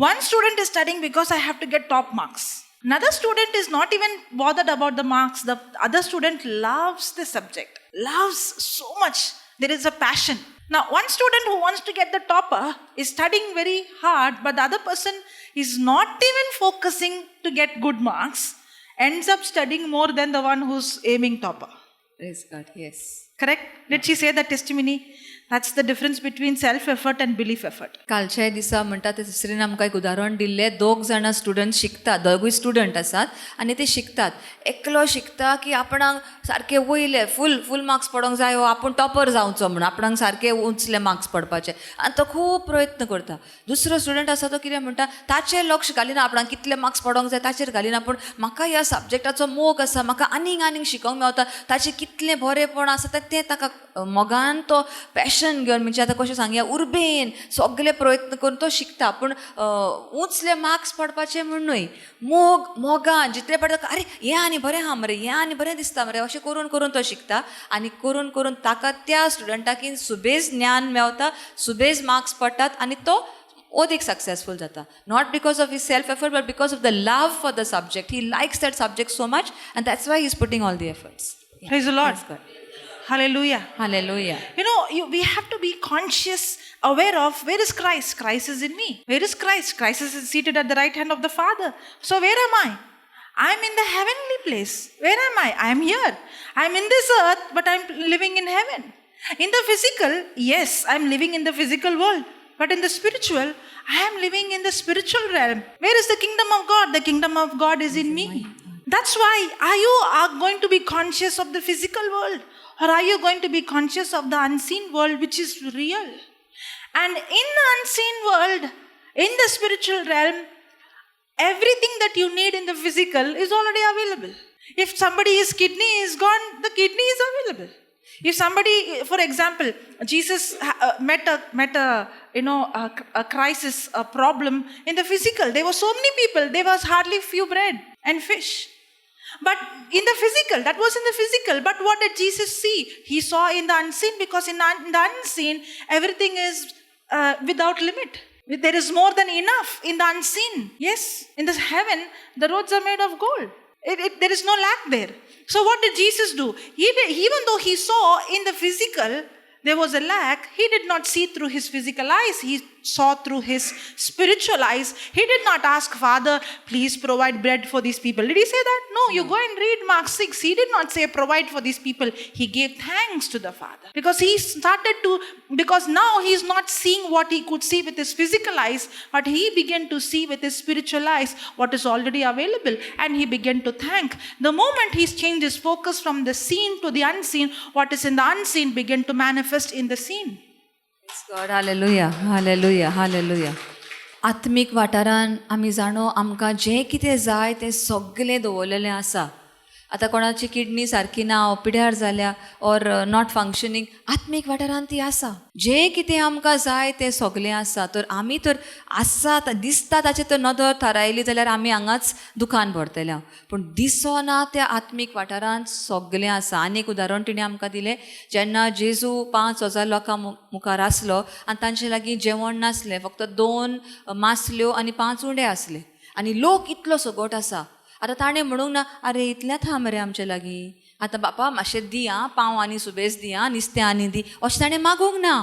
One student is studying because I have to get top marks. Another student is not even bothered about the marks. The other student loves the subject, loves so much. There is a passion. Now, one student who wants to get the topper is studying very hard, but the other person is not even focusing to get good marks, ends up studying more than the one who's aiming topper. Praise God, yes. Correct? Did she say that testimony? That's the difference between self-effort and belief effort. कालच्या दिसा म्हणटा ते तिसरीन आमकां एक उदाहरण दिल्लें 2 जाणां student शिकतात दोगूय स्टुडंट आसात आनी ते शिकतात एकलो शिकता की आपणाक सारके वयले फूल मार्क्स पडोंक जाय आपूण टॉपर जावचो म्हणून आपणाक सारके उंचले मार्क्स पडपाचे आनी तो खूब प्रयत्न करता. दुसरो स्टुडंट आसा तो कितें म्हणटा ताचेर लक्ष घालिना आपणाक कितले मार्क्स पडोंक जाय ताचेर घालिना पूण म्हाका ह्या सब्जेक्टाचो मोग आसा म्हाका आनीक शिकोंक मेवता ताचें कितलें बरेंपण आसा तें ताका मोगान तो पॅशन घेवन म्हणजे आतां कशें सांगया उर्बेन सगळे प्रयत्न करून तो शिकता पूण उंचले मार्क्स पडपाचे म्हूण न्हय मोगान जितले पडटा अरे हें आनी बरें आहा मरे हें आनी बरें दिसता मरे अशें करून तो शिकता आनी करून ताका त्या स्टुडंटाकीन सुबेज ज्ञान मेवता सुबेज मार्क्स पडटात आनी तो ओदीक सक्सेसफूल जाता not because of his self effort but because of the love for the subject he likes that subject so much and that's why he is putting all the efforts. Praise the Lord. Hallelujah. Hallelujah. You know, we have to be conscious, aware of where is Christ? Christ is in me. Where is Christ? Christ is seated at the right hand of the Father. So where am I? I'm in the heavenly place. Where am I? I'm here. I'm in this earth, but I'm living in heaven. In the physical, yes, I'm living in the physical world. But in the spiritual, I am living in the spiritual realm. Where is the kingdom of God? The kingdom of God is in me. That's why you are going to be conscious of the physical world, or are you going to be conscious of the unseen world which is real? And in the unseen world, in the spiritual realm, everything that you need in the physical is already available. If somebody's kidney is gone, the kidney is available. If somebody, for example, Jesus met a crisis, a problem in the physical. There were so many people. There was hardly few bread and fish. But in the physical, that was in the physical. But what did Jesus see? He saw in the unseen, because in the unseen, everything is without limit. There is more than enough in the unseen. Yes, in the heaven, the roads are made of gold. There is no lack there. So what did Jesus do? Even though he saw in the physical, there was a lack, he did not see through his physical eyes. He saw through his spiritual eyes. He did not ask, Father, please provide bread for these people. Did he say that? No, you go and read Mark 6. He did not say provide for these people. He gave thanks to the Father. Because now he is not seeing what he could see with his physical eyes, but he began to see with his spiritual eyes what is already available. And he began to thank. The moment he changed his focus from the seen to the unseen, what is in the unseen began to manifest in the scene. Praise God. Hallelujah. Hallelujah. Hallelujah. आत्मीक वाठारान आमी जाणो आमकां जें कितें जाय तें सगळें दवरलेलें आसा. आतां कोणाची किडनी सारकी ना पिड्यार जाल्या ऑर नॉट फंक्शनींग आत्मीक वाठारान ती आसा. जें कितें आमकां जाय तें सगळें आसा. तर आमी तर आसा दिसता ताचेर तर नदर थारायली जाल्यार आमी हांगाच दुकान भरतल्या पूण दिसना त्या आत्मीक वाठारांत सगळें आसा. आनी एक उदाहरण तिणें आमकां दिलें जेन्ना जेजू 5,000 लोकां मुखार आसलो आनी तांचे लागीं जेवण नासलें फक्त 2 मासल्यो आनी 5 उंडे आसले आनी लोक इतलो सगोट आसा. आतां ताणें म्हणूंक ना अरे इतल्यात हा मरे आमचे लागीं आतां बापा मातशें दी आं पाव आनी सुबेज दी आं नुस्तें आनी दी अशें ताणें मागूंक ना.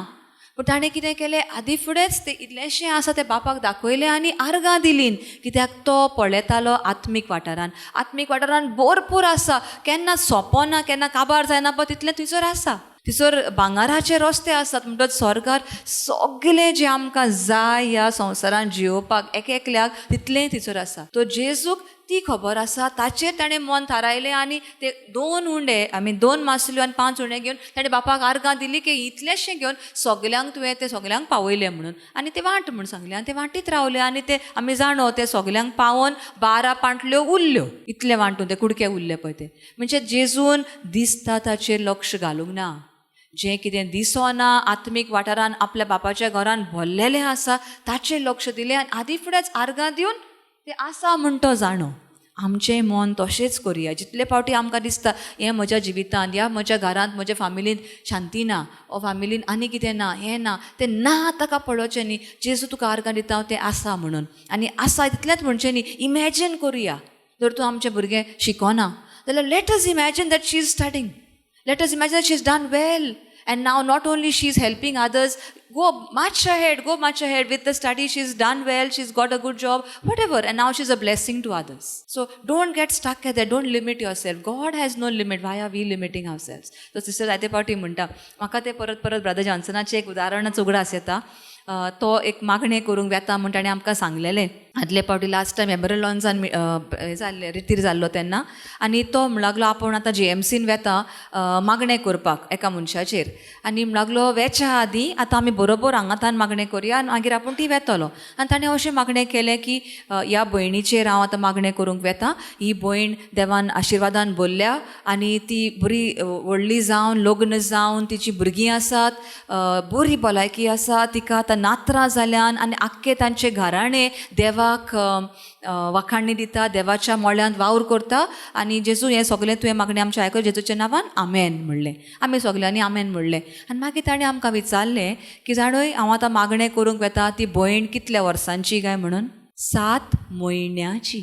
पूण ताणें कितें केलें आदी फुडेंच तें इतलेंशें आसा तें बापाक दाखयलें आनी आर्गां दिलीं कित्याक तो पळयतालो आत्मीक वाठारान भरपूर आसा. केन्ना सोंपना केन्ना काबार जायना पळय तितलें थंयसर आसा. थंयसर भांगाराचे रस्ते आसात म्हणटच स्वर्गार सगळें जें आमकां जाय ह्या संवसारान जियोवपाक एक एकल्याक तितलें थंयसर आसा. तो जेजूक ती खबर आसा ताचेर ताणें मन थारायलें आनी ते 2 मासल्यो आनी 5 उंडे घेवन ताणें बापाक आर्गां दिली की इतलेशें घेवन सगल्यांक तुवें ते सगल्यांक पावयलें म्हणून आनी ते वांट म्हूण सांगलें आनी ते वांटीत रावले आनी ते आमी जाणो ते सगल्यांक पावोन 12 पांटल्यो उरल्यो इतले वांटून ते कुडके उरले पळय ते म्हणजे जेजून दिसता ताचेर लक्ष घालूंक ना जें कितें दिसना आत्मीक वाठारान आपल्या बापाच्या घरान भरलेलें आसा ताचेर लक्ष दिलें आनी आदी फुडेंच आर्गां दिवन ते आसा म्हूण तो जाणो आमचें मन तशेंच करुया जितले फावटी आमकां दिसता हें म्हज्या जिवितांत ह्या म्हज्या घरांत म्हज्या फॅमिलींत शांती ना ओ फॅमिलीन आनी कितें ना हें ना तें ना ताका पळोवचें न्ही जेजू तुका आर्गां दिता तें आसा म्हणून आनी आसा तितलेंच म्हणचें न्ही इमॅजीन करुया जर तूं आमचें भुरगें शिकोना जाल्यार let us imagine that she is studying let us imagine that she's done well and now not only she's helping others go much ahead with the study she's done well she's got a good job whatever and now she's a blessing to others so don't get stuck at that don't limit yourself god has no limit why are we limiting ourselves so sister जायते पावटी म्हणटा म्हाका ते परत परत brother जॉन्सनाचें एक उदाहरणच उगडास येता तो एक मागणें करूंक वेता म्हूण ताणें आमकां सांगलेलें आदले फावटी लास्ट टायम एबरल लॉन्सान जाल्लें रितीर जाल्लो तेन्ना आनी तो म्हणूंक लागलो आपूण आतां JMCन वेता मागणें करपाक एका मनशाचेर आनी म्हणूंक लागलो वेच्या आदीं आतां आमी बरोबर हांगातान मागणें करुया आनी मागीर आपूण ती वेतलो आनी ताणें अशें मागणें केलें की ह्या भयणीचेर हांव आतां मागणें करूंक वेता ही भयण देवान आशिर्वादान भरल्या आनी ती बरी व्हडली जावन लग्न जावन तिची भुरगीं आसात बरी भलायकी आसा तिका आतां नात्रां जाल्यान आनी आख्खे तांचे घराणे देवाक वाखाणणी दिता देवाच्या मोळ्यांत वावर करता आनी जेजू हें सगलें तुवें मागणें आमच्या आयकय जेजूच्या नांवान आमेन म्हणलें आमी सगल्यांनी आमेन म्हणलें आनी मागीर ताणें आमकां विचारलें की जाणय हांव आतां मागणें करूंक वेता ती भयण कितल्या वर्सांची काय म्हणून 7 म्हयन्याची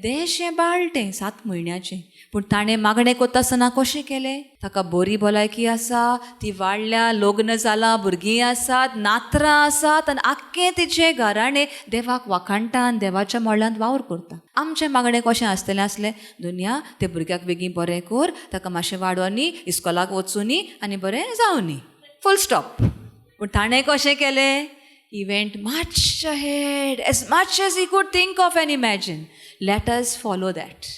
देशें बाळटें 7 म्हयन्याचें पूण ताणें मागणें करता आसतना कशें केलें ताका बरी भलायकी आसा ती वाडल्या लग्न जालां भुरगीं आसात नात्रां आसात आनी आख्खें तिचें घराणें देवाक वाखाणटा आनी देवाच्या मोळ्यांत वावर करता आमचें मागणें कशें आसतलें आसलें दुनिया ते भुरग्याक बेगीन बरें कर ताका मातशें वाडोनी इस्कॉलाक वचुनी आनी बरें जावनी फूल स्टॉप पूण ताणें कशें केलें He went much ahead, as much as he could think of and imagine. Let us follow that.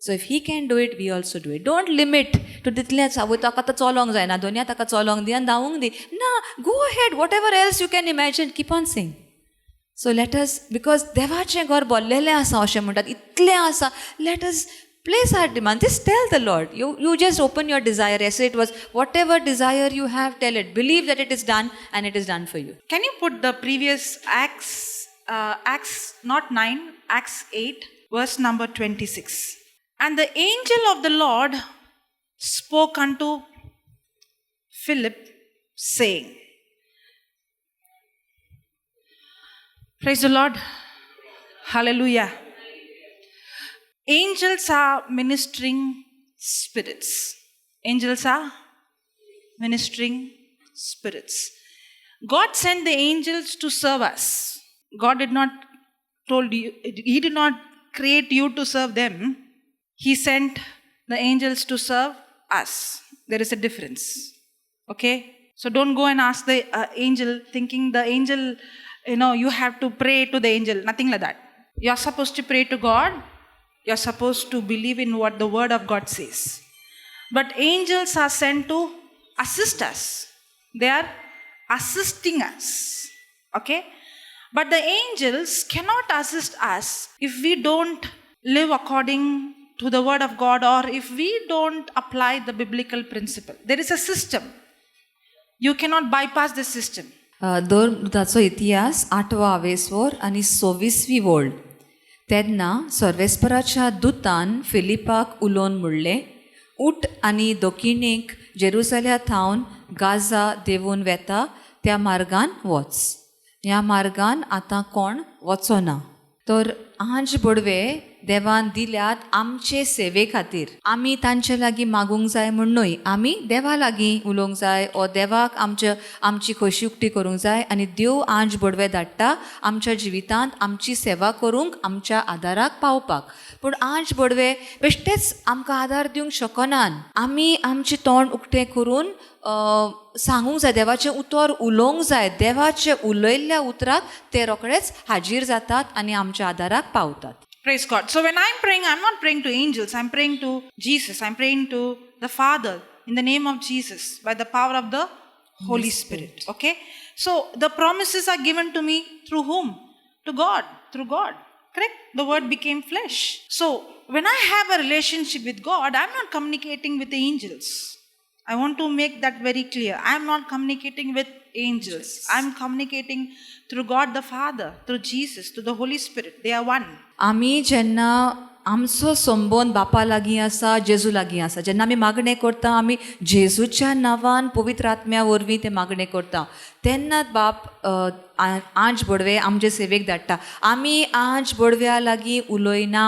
So if he can do it, we also do it. Don't limit to तितलेंच आवय ताका आतां चलोंक जायना दोनया ताका चलोंक दी आनी धांवूंक दी ना go ahead whatever else you can imagine keep on saying. So let us because देवाचें घर भरलेलें आसा अशें म्हणटात इतलें आसा let us place our demand just tell the Lord you just open your desire yesterday it was whatever desire you have tell it believe that it is done and it is done for you. Can you put the previous Acts not 9 Acts 8 verse number 26 and the angel of the Lord spoke unto Philip saying praise the Lord hallelujah. Angels are ministering spirits. Angels are ministering spirits. God sent the angels to serve us. God did not told you, He did not create you to serve them. He sent the angels to serve us. There is a difference. Okay? So don't go and ask the angel thinking the angel, you have to pray to the angel. Nothing like that. You are supposed to pray to God. You're supposed to believe in what the word of God says. But angels are sent to assist us. They are assisting us. Okay? But the angels cannot assist us if we don't live according to the word of God or if we don't apply the biblical principle. There is a system. You cannot bypass the system. दोरदाचो इतिहास 8वा आवेसवर आनी 26वी वोळ तेन्ना सर्वेस्पराच्या दुतान फिलिपाक उलोवन म्हणलें उठ आनी दोखिणेक जेरुसल्या थावन Gaza देवून वेता त्या मार्गान वच ह्या मार्गान आतां कोण वचना तर आंज बडवे देवान दिल्यात आमचे सेवे खातीर आमी तांचे लागीं मागूंक जाय म्हूण न्हय आमी देवा लागीं उलोवंक जाय ओ देवाक आमची खोशी उक्ती करूंक जाय आनी देव आंज बडवे धाडटा आमच्या जिवितांत आमची सेवा करूंक आमच्या आदाराक पावपाक पूण आंज बडवे बेश्टेच आमकां आदार दिवंक शकनान आमी आमचें तोंड उक्तें करून सांगूंक जाय देवाचें उतर उलोवंक जाय देवाचे उलयल्ल्या उतराक ते रोखडेच हाजीर जातात आनी आमच्या आदाराक पावतात. Praise God. So when I'm praying, I'm not praying to angels. I'm praying to Jesus. I'm praying to the Father in the name of Jesus by the power of the Holy Spirit. Okay. So the promises are given to me through whom? To God. Through God. Correct? The word became flesh. So when I have a relationship with God, I'm not communicating with the angels. I want to make that very clear. I'm not communicating with angels. I'm communicating through God the Father, through Jesus, through the Holy Spirit. They are one. आमी जेन्ना आमचो संबंद बापा लागीं आसा जेजू लागीं आसा जेन्ना आमी मागणें करता आमी जेजूच्या नांवान पवित्र आत्म्या वरवीं तें मागणें करता तेन्नाच बाप आंज बडवे आमचे सेवेक धाडटा आमी आंज बडव्या लागीं उलयना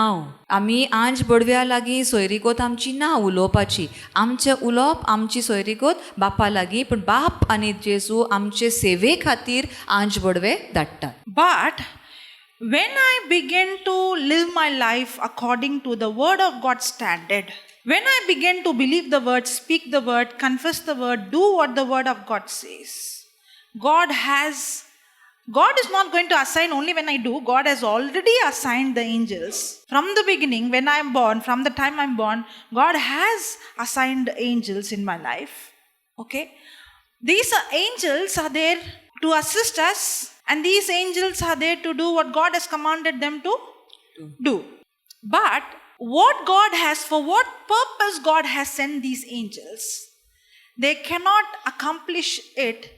आमी आंज बडव्या लागीं सोयरीकोत आमची ना उलोवपाची आमचें उलोवप आमची सोयरीकोत बापा लागीं पूण बाप आनी जेजू आमचे सेवे खातीर आंज बडवे धाडटात. But when I begin to live my life according to the word of God's standard, when I begin to believe the word, speak the word, confess the word, do what the word of God says, God is not going to assign only when I do. God has already assigned the angels. From the beginning, when I am born, from the time I am born, God has assigned angels in my life. Okay? These angels are there to assist us. And these angels are there to do what God has commanded them to do. But for what purpose God has sent these angels, they cannot accomplish it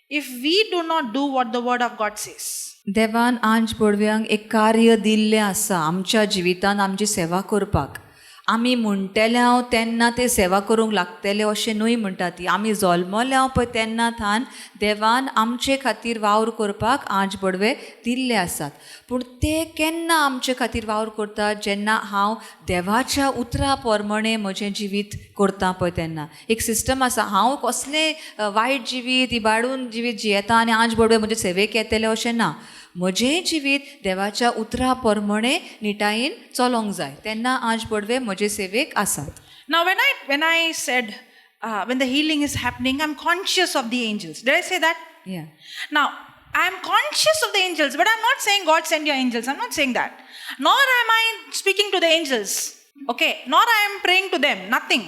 if we do not do what the word of God says. देवान आंज बडव्यांक एक कार्य दिल्लें आसा आमच्या जिवितान आमची सेवा करपाक आमी म्हणटले हांव तेन्ना ते सेवा करूंक लागतले अशें न्हय म्हणटा ती आमी जल्मले हांव पळय तेन्ना थान देवान आमचे खातीर वावर करपाक आंज बडवे दिल्ले आसात पूण ते केन्ना आमचे खातीर वावर करतात जेन्ना हांव देवाच्या उतरा प्रमाणे म्हजें जिवीत करता पळय तेन्ना एक सिस्टम आसा हांव कसलें वायट जिवीत इबाडून जिवीत जियेता आनी आंज बडवे म्हजे सेवेक येतले अशें ना म्हजें जिवीत देवाच्या उतरा प्रमाणे निटायेन चलोंक जाय तेन्ना आंज बडवे म्हजे सेवेक आसात. Now when I said when the healing is happening, I'm conscious of the angels. Did I say that? Yeah. Now I'm conscious of the angels, but I'm not saying God send your angels. I'm not saying that. Nor am I speaking to the angels. Okay. Nor I am praying to them. Nothing.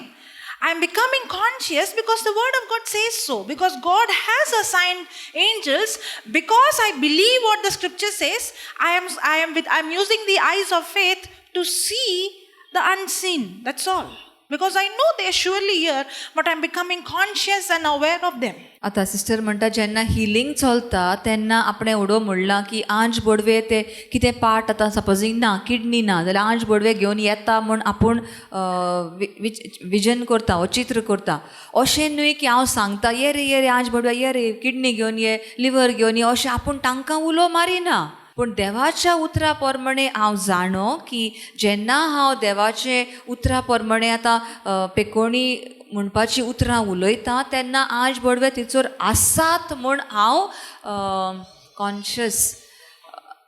I'm becoming conscious because the word of God says so. Because God has assigned angels. Because I believe what the scripture says, I'm using the eyes of faith to see the unseen. That's all. Because I know they're surely here, but I'm becoming conscious and aware of them. आता sister म्हणटा जेन्ना healing चलता तेन्ना आपणें एवढो म्हणलां की आंज बडवे ते कितें पार्ट आतां सपोजींग ना किडनी ना जाल्यार आंज बडवे घेवन येता म्हूण आपूण विजन करता वो चित्र करता अशें न्हय की हांव सांगता ये रे आंज बडवे ये रे किडनी घेवन ये लिवर घेवन ये अशें आपूण तांकां उलो मारिना पूण देवाच्या उतरा प्रमाणे हांव जाणो की जेन्ना हांव देवाचे उतरा प्रमाणे आतां पेकोणी म्हणपाची उतरां उलयता तेन्ना आंज बडवे तिचोर आसात म्हूण हांव कॉन्शियस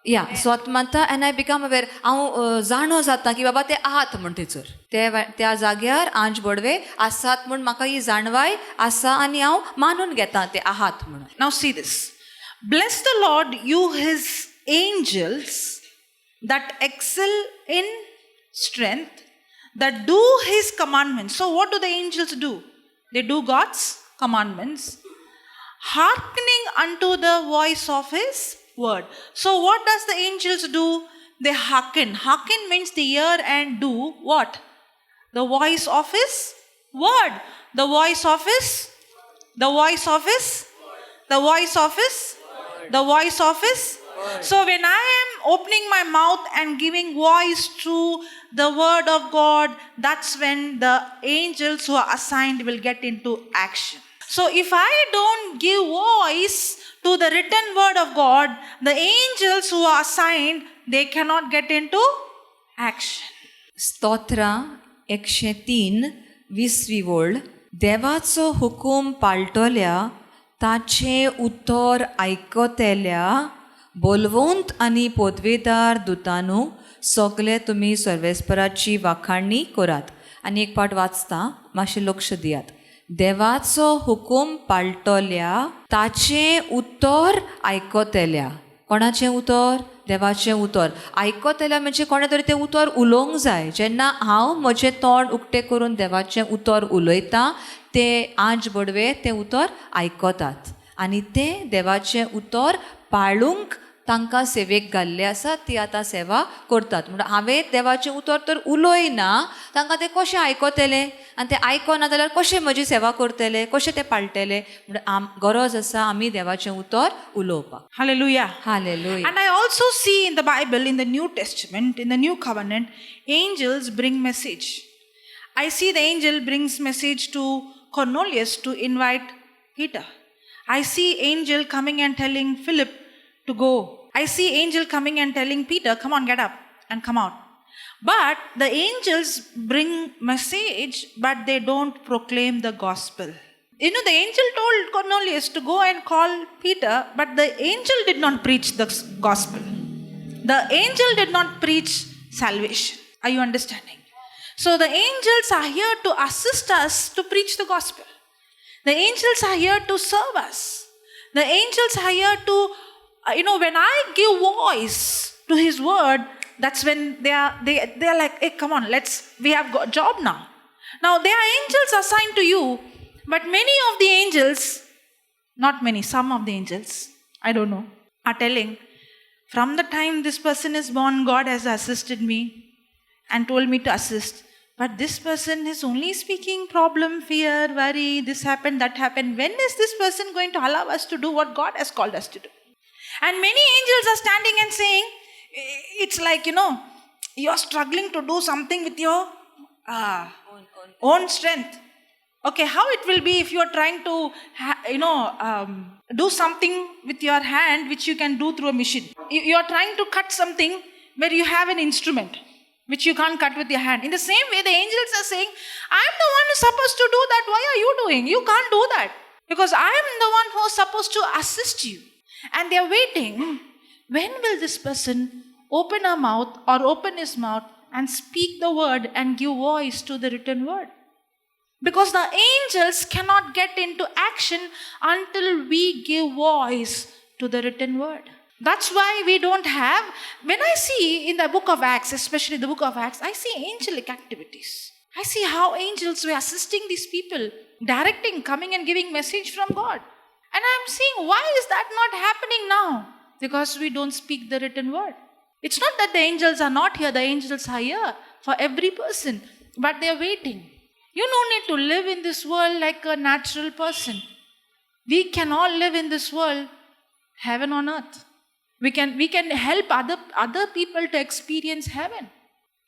या सो आत्मांता एन आय बिकम अवेर हांव जाणो जाता की बाबा ते आहात म्हूण थंयसर त्या जाग्यार आंज बडवे आसात म्हूण म्हाका ही जाणवाय आसा आनी हांव मानून घेता ते आहात म्हणून. Now see this. Bless the Lord, you his angels that excel in strength, that do his commandments. So what do the angels do? They do God's commandments, hearkening unto the voice of his word. So what does the angels do? They hearken. Hearken means they hear and do what? The voice of his word. The voice of his the voice of his the voice of his the voice of his. So when I am opening my mouth and giving voice to the word of God, that's when the angels who are assigned will get into action. So if I don't give voice to the written word of God, the angels who are assigned, they cannot get into action. स्तोत्रा 103 20वी ओळ देवाचो हुकूम पाळटल्या ताचे उतर आयकतल्या बोलवंत आनी पदवेदार दुतानू सगळे तुमी सर्वेस्पराची वाखाणणी करात. आनी एक पाट वाचता मातशें लक्ष दियात. देवाचो हुकूम पाळटल्या ताचें उतर आयकतल्या. कोणाचें उतर? देवाचें उतर आयकतलें म्हणजे कोणें तरी तें उतर उलोवंक जाय. जेन्ना हांव म्हजें तोंड उक्तें करून देवाचें उतर उलयतां ते आंज बडवे तें उतर आयकतात आनी तें देवाचें उतर पाळूंक तांकां सेवेक घाल्लें आसा ती आतां सेवा करतात. म्हणल्यार हांवें देवाचें उतर तर उलयना तांकां तें कशें आयकतलें आनी तें आयकना जाल्यार कशें म्हजी सेवा करतले कशें तें पाळटले. म्हणल्यार गरज आसा आमी देवाचें उतर उलोवपाक. Hallelujah. Hallelujah. And I also see in the Bible, in the New Testament, in the New Covenant, angels bring message. I see the angel brings message to Cornelius to invite Peter. I see angel coming and telling Philip to go. I see angel coming and telling Peter, come on, get up and come out. But the angels bring message, but they don't proclaim the gospel. You know, the angel told Cornelius to go and call Peter, but the angel did not preach the gospel. The angel did not preach salvation. Are you understanding? So the angels are here to assist us to preach the gospel. The angels are here to serve us. The angels are here to, when I give voice to his word, that's when they are like, hey, come on, we have got a job now. Now there are angels assigned to you, but many of the angels, not many, some of the angels, I don't know, are telling, from the time this person is born, God has assisted me and told me to assist. But this person is only speaking problem, fear, worry, this happened, that happened. When is this person going to allow us to do what God has called us to do? And many angels are standing and saying, it's like, you're struggling to do something with your own strength. Okay, how it will be if you are trying to, do something with your hand which you can do through a machine. You are trying to cut something where you have an instrument which you can't cut with your hand. In the same way, the angels are saying, I'm the one who's supposed to do that. Why are you doing? You can't do that. Because I am the one who's supposed to assist you. And they're waiting. When will this person open her mouth or open his mouth and speak the word and give voice to the written word? Because the angels cannot get into action until we give voice to the written word. That's why we don't have, when I see in the book of Acts, especially the book of Acts, I see angelic activities. I see how angels were assisting these people, directing, coming and giving message from God. And I'm seeing, why is that not happening now? Because we don't speak the written word. It's not that the angels are not here, the angels are here for every person, but they're waiting. You don't need to live in this world like a natural person. We can all live in this world, heaven on earth. We can help other people to experience heaven.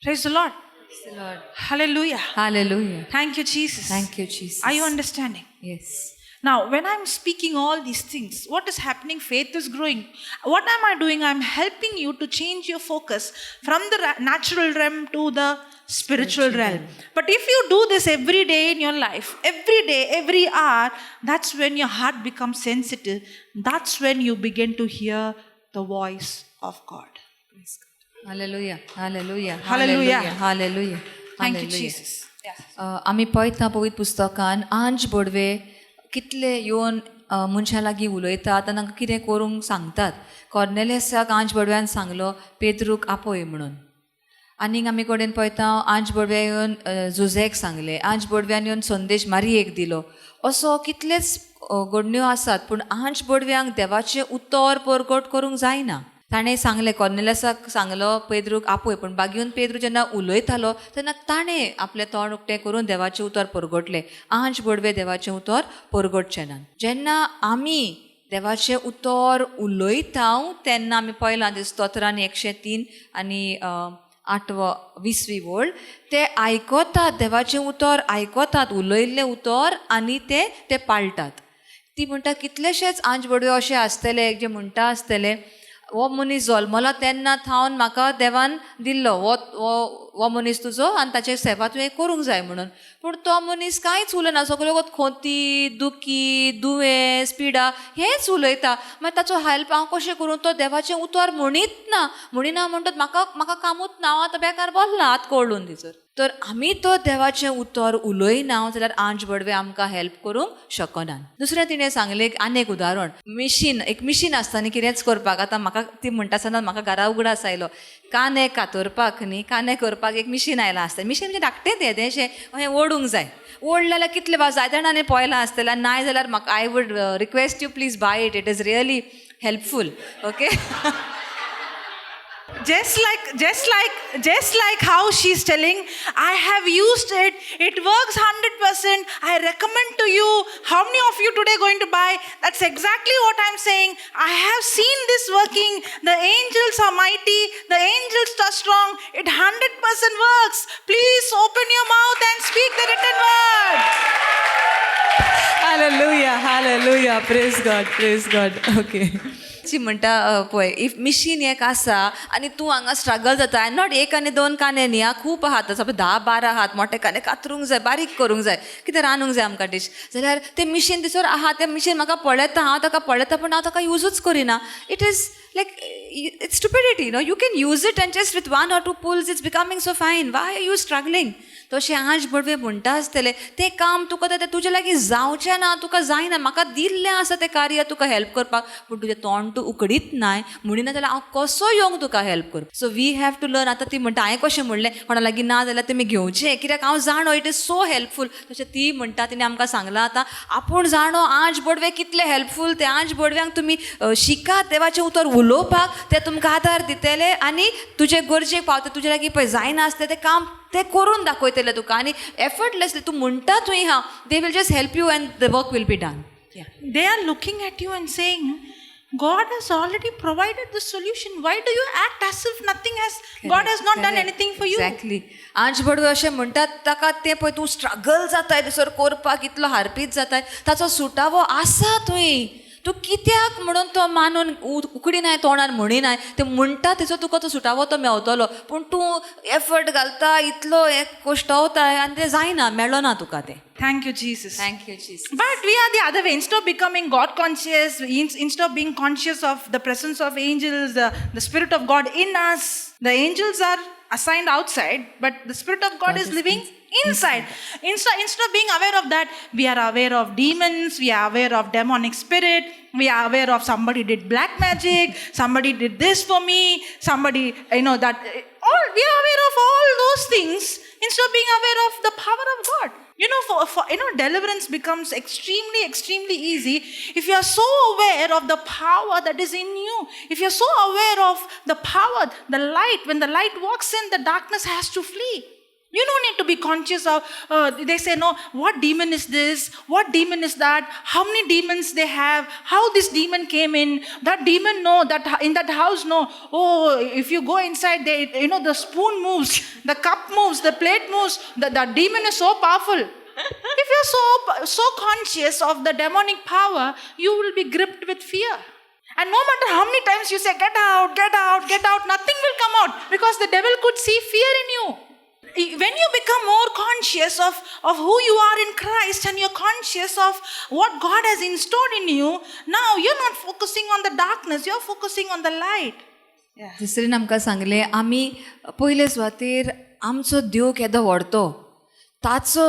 Praise the Lord. Praise the Lord. Hallelujah. Hallelujah. Thank you, Jesus. Thank you, Jesus. Are you understanding? Yes. Now, when I'm speaking all these things, what is happening? Faith is growing. What am I doing? I'm helping you to change your focus from the natural realm to the spiritual realm. But if you do this every day in your life, every day, every hour, that's when your heart becomes sensitive. That's when you begin to hear the voice of God. Hallelujah. Hallelujah. Hallelujah. Hallelujah. Thank you, Jesus. Yes. आमी पळयता पवित्र पुस्तकान आंज बडवे कितले येवन मनशां लागीं उलयतात आनी तांकां कितें करूंक सांगतात. कॉर्नेलियसाक आंज बडव्यान सांगलो पेद्रूक आपय म्हणून. आनीक आमी कडेन पळयता आंज बडवे येवन जुजेक सांगलें. आंज बडव्यान येवन संदेश मारयेक दिलो. असो कितलेच घडण्यो आसात, पूण आंज बडव्यांक देवाचें उतर परगट करूंक जायना. ताणें सांगलें, कॉर्नेलियसाक सांगलो पेद्रूक आपय, पूण बागीवन पेद्रू जेन्ना उलयतालो तेन्ना ताणें आपलें तोंड उक्तें करून देवाचें उतर परगटलें. आंज बडवे देवाचें उतर परगटचें ना. जेन्ना आमी देवाचें उतर उलयता तेन्ना आमी पळयलां ते स्तोत्रान 103 आनी 8-20 वळ ते आयकतात, देवाचें उतर आयकतात, उलयल्लें उतर आनी ते पाळटात. ती म्हणटा कितलेशेच आंज बडवे अशें आसतले जे म्हणटा आसतले, हो मनीस जल्मलो तेन्ना थावन म्हाका देवान दिल्लो, हो हो मनीस तुजो आनी ताचे सेवा तुवें करूंक जाय म्हणून. पूण तो मनीस कांयच उलयना, सगळ्यो खोंती, दुखी, दुयेंस, पिडा हेंच उलयता. मागीर ताचो हेल्प हांव कशें करूं? तो देवाचें उतर म्हणिना म्हणटात म्हाका कामूच ना, हांव आतां बेकार बोल्ला हात कोळून दिसर. तर आमी तो देवाचें उतर उलयना जाल्यार आंज बडवे आमकां हेल्प करूंक शकना. दुसरें तिणें सांगलें आनी एक उदाहरण, एक मिशीन आसता न्ही कितेंच करपाक. आतां म्हाका ती म्हणटा आसतना म्हाका घरा उगडास आयलो, कांदे कातरपाक न्ही, कांदे करपाक एक मिशीन आयलां आसता. मिशीन म्हणजे धाकटें तें अशें ओडूंक जाय. ओडलें जाल्यार कितले जाय जाणांनी पळयलां आसतलें. नाय जाल्यार म्हाका I would request you please buy it is really helpful. Okay. Just like how she's telling, I have used it. It works 100%. I recommend to you. How many of you today going to buy? That's exactly what I'm saying. I have seen this working. The angels are mighty. The angels are strong. It 100% works. Please open your mouth and speak the written word. Hallelujah. Praise God. Okay. ची म्हणटा पळय, if machine एक आसा आनी तूं हांगा struggle जाता, not एक आनी दोन कांदे न्ही, खूब हात आसा, 10-12 हात मोठे कांदे कातरूंक जाय, बारीक करूंक जाय, कितें रांदूंक जाय आमकां डिश, जाल्यार तें मिशीन दिसर आहा. तें मिशीन म्हाका पळयता, हांव ताका पळयता, पूण हांव ताका यूजूच करिना. It is like it's stupidity. You can use it and just with 1 or 2 pulls it's becoming so fine. Why are you struggling? तशें आज बडवे म्हणटा आसतलें तें काम तुका तें तुजे लागीं जावचें ना, तुका जायना. म्हाका दिल्लें आसा तें कार्य तुका हेल्प करपाक, पूण तुजें तोंड तूं उकडीत नाय म्हणिना जाल्यार हांव कसो येवंक तुका हेल्प करपाक? So we have to learn. आतां ती म्हणटा हांवें कशें म्हणलें, कोणा लागीं ना जाल्यार तेमी घेवचें, कित्याक हांव जाणो इट इज सो हेल्पफूल. तशें ती म्हणटा, तिणें आमकां सांगलां आतां आपूण जाणो आज बडवे कितले हेल्पफूल तें. आज बडव्यांक तुमी शिकात देवाचें उतर उलोवपाक, तें तुमकां आदार दितलें आनी तुजे गरजेक पावता. तुजे लागीं पळय जायना आसता तें काम ते करून दाखयतले तुका, आनी एफर्टलेसली तूं म्हणटा तुवें हांव, they will just help you and the work will be done. They are looking at you and saying, God has already provided the solution. Why do you act as if nothing has, God has not done anything for you? Exactly. आज बडवे अशें म्हणटात ताका तें पळय तूं struggle जाताय दिसर करपाक, इतलो हारपीत जाताय, ताचो सुटावो आसा तुवें. तूं कित्याक म्हणून तो मानून उकडिनाय तोंडार म्हणिनाय, तें म्हणटा तेचो तुका तो सुटावो तो मेवतलो, पूण तूं एफर्ट घालता, इतलो एक कोश्टवताय आनी तें जायना, मेळ्ळो ना तुका तें. Thank you, Jesus. Thank you, Jesus. But we are the other way. Instead of becoming God conscious, instead of being conscious of the presence of angels, the Spirit of God in us, the angels are assigned outside, but the Spirit of God is living inside. Instead of being aware of that, we are aware of demons, we are aware of demonic spirit, we are aware of somebody did black magic, somebody did this for me, somebody, that, all, we are aware of all those things instead of being aware of the power of God. Deliverance becomes extremely easy if you are so aware of the power that is in you. If you are so aware of the power, the light, when the light walks in, the darkness has to flee. You don't need to be conscious of, they say, no, what demon is this? What demon is that? How many demons they have? How this demon came in? That demon, no, that in that house, no. Oh, if you go inside, the spoon moves, the cup moves, the plate moves. The demon is so powerful. If you're so conscious of the demonic power, you will be gripped with fear. And no matter how many times you say, get out, get out, get out, nothing will come out because the devil could see fear in you. When you become more conscious of who you are in Christ and you're conscious of what God has installed in you, now you're not focusing on the darkness, you're focusing on the light. तिसरीन आमकां सांगलें आमी पयले सुवातेर आमचो देव केदो व्हडतो ताचो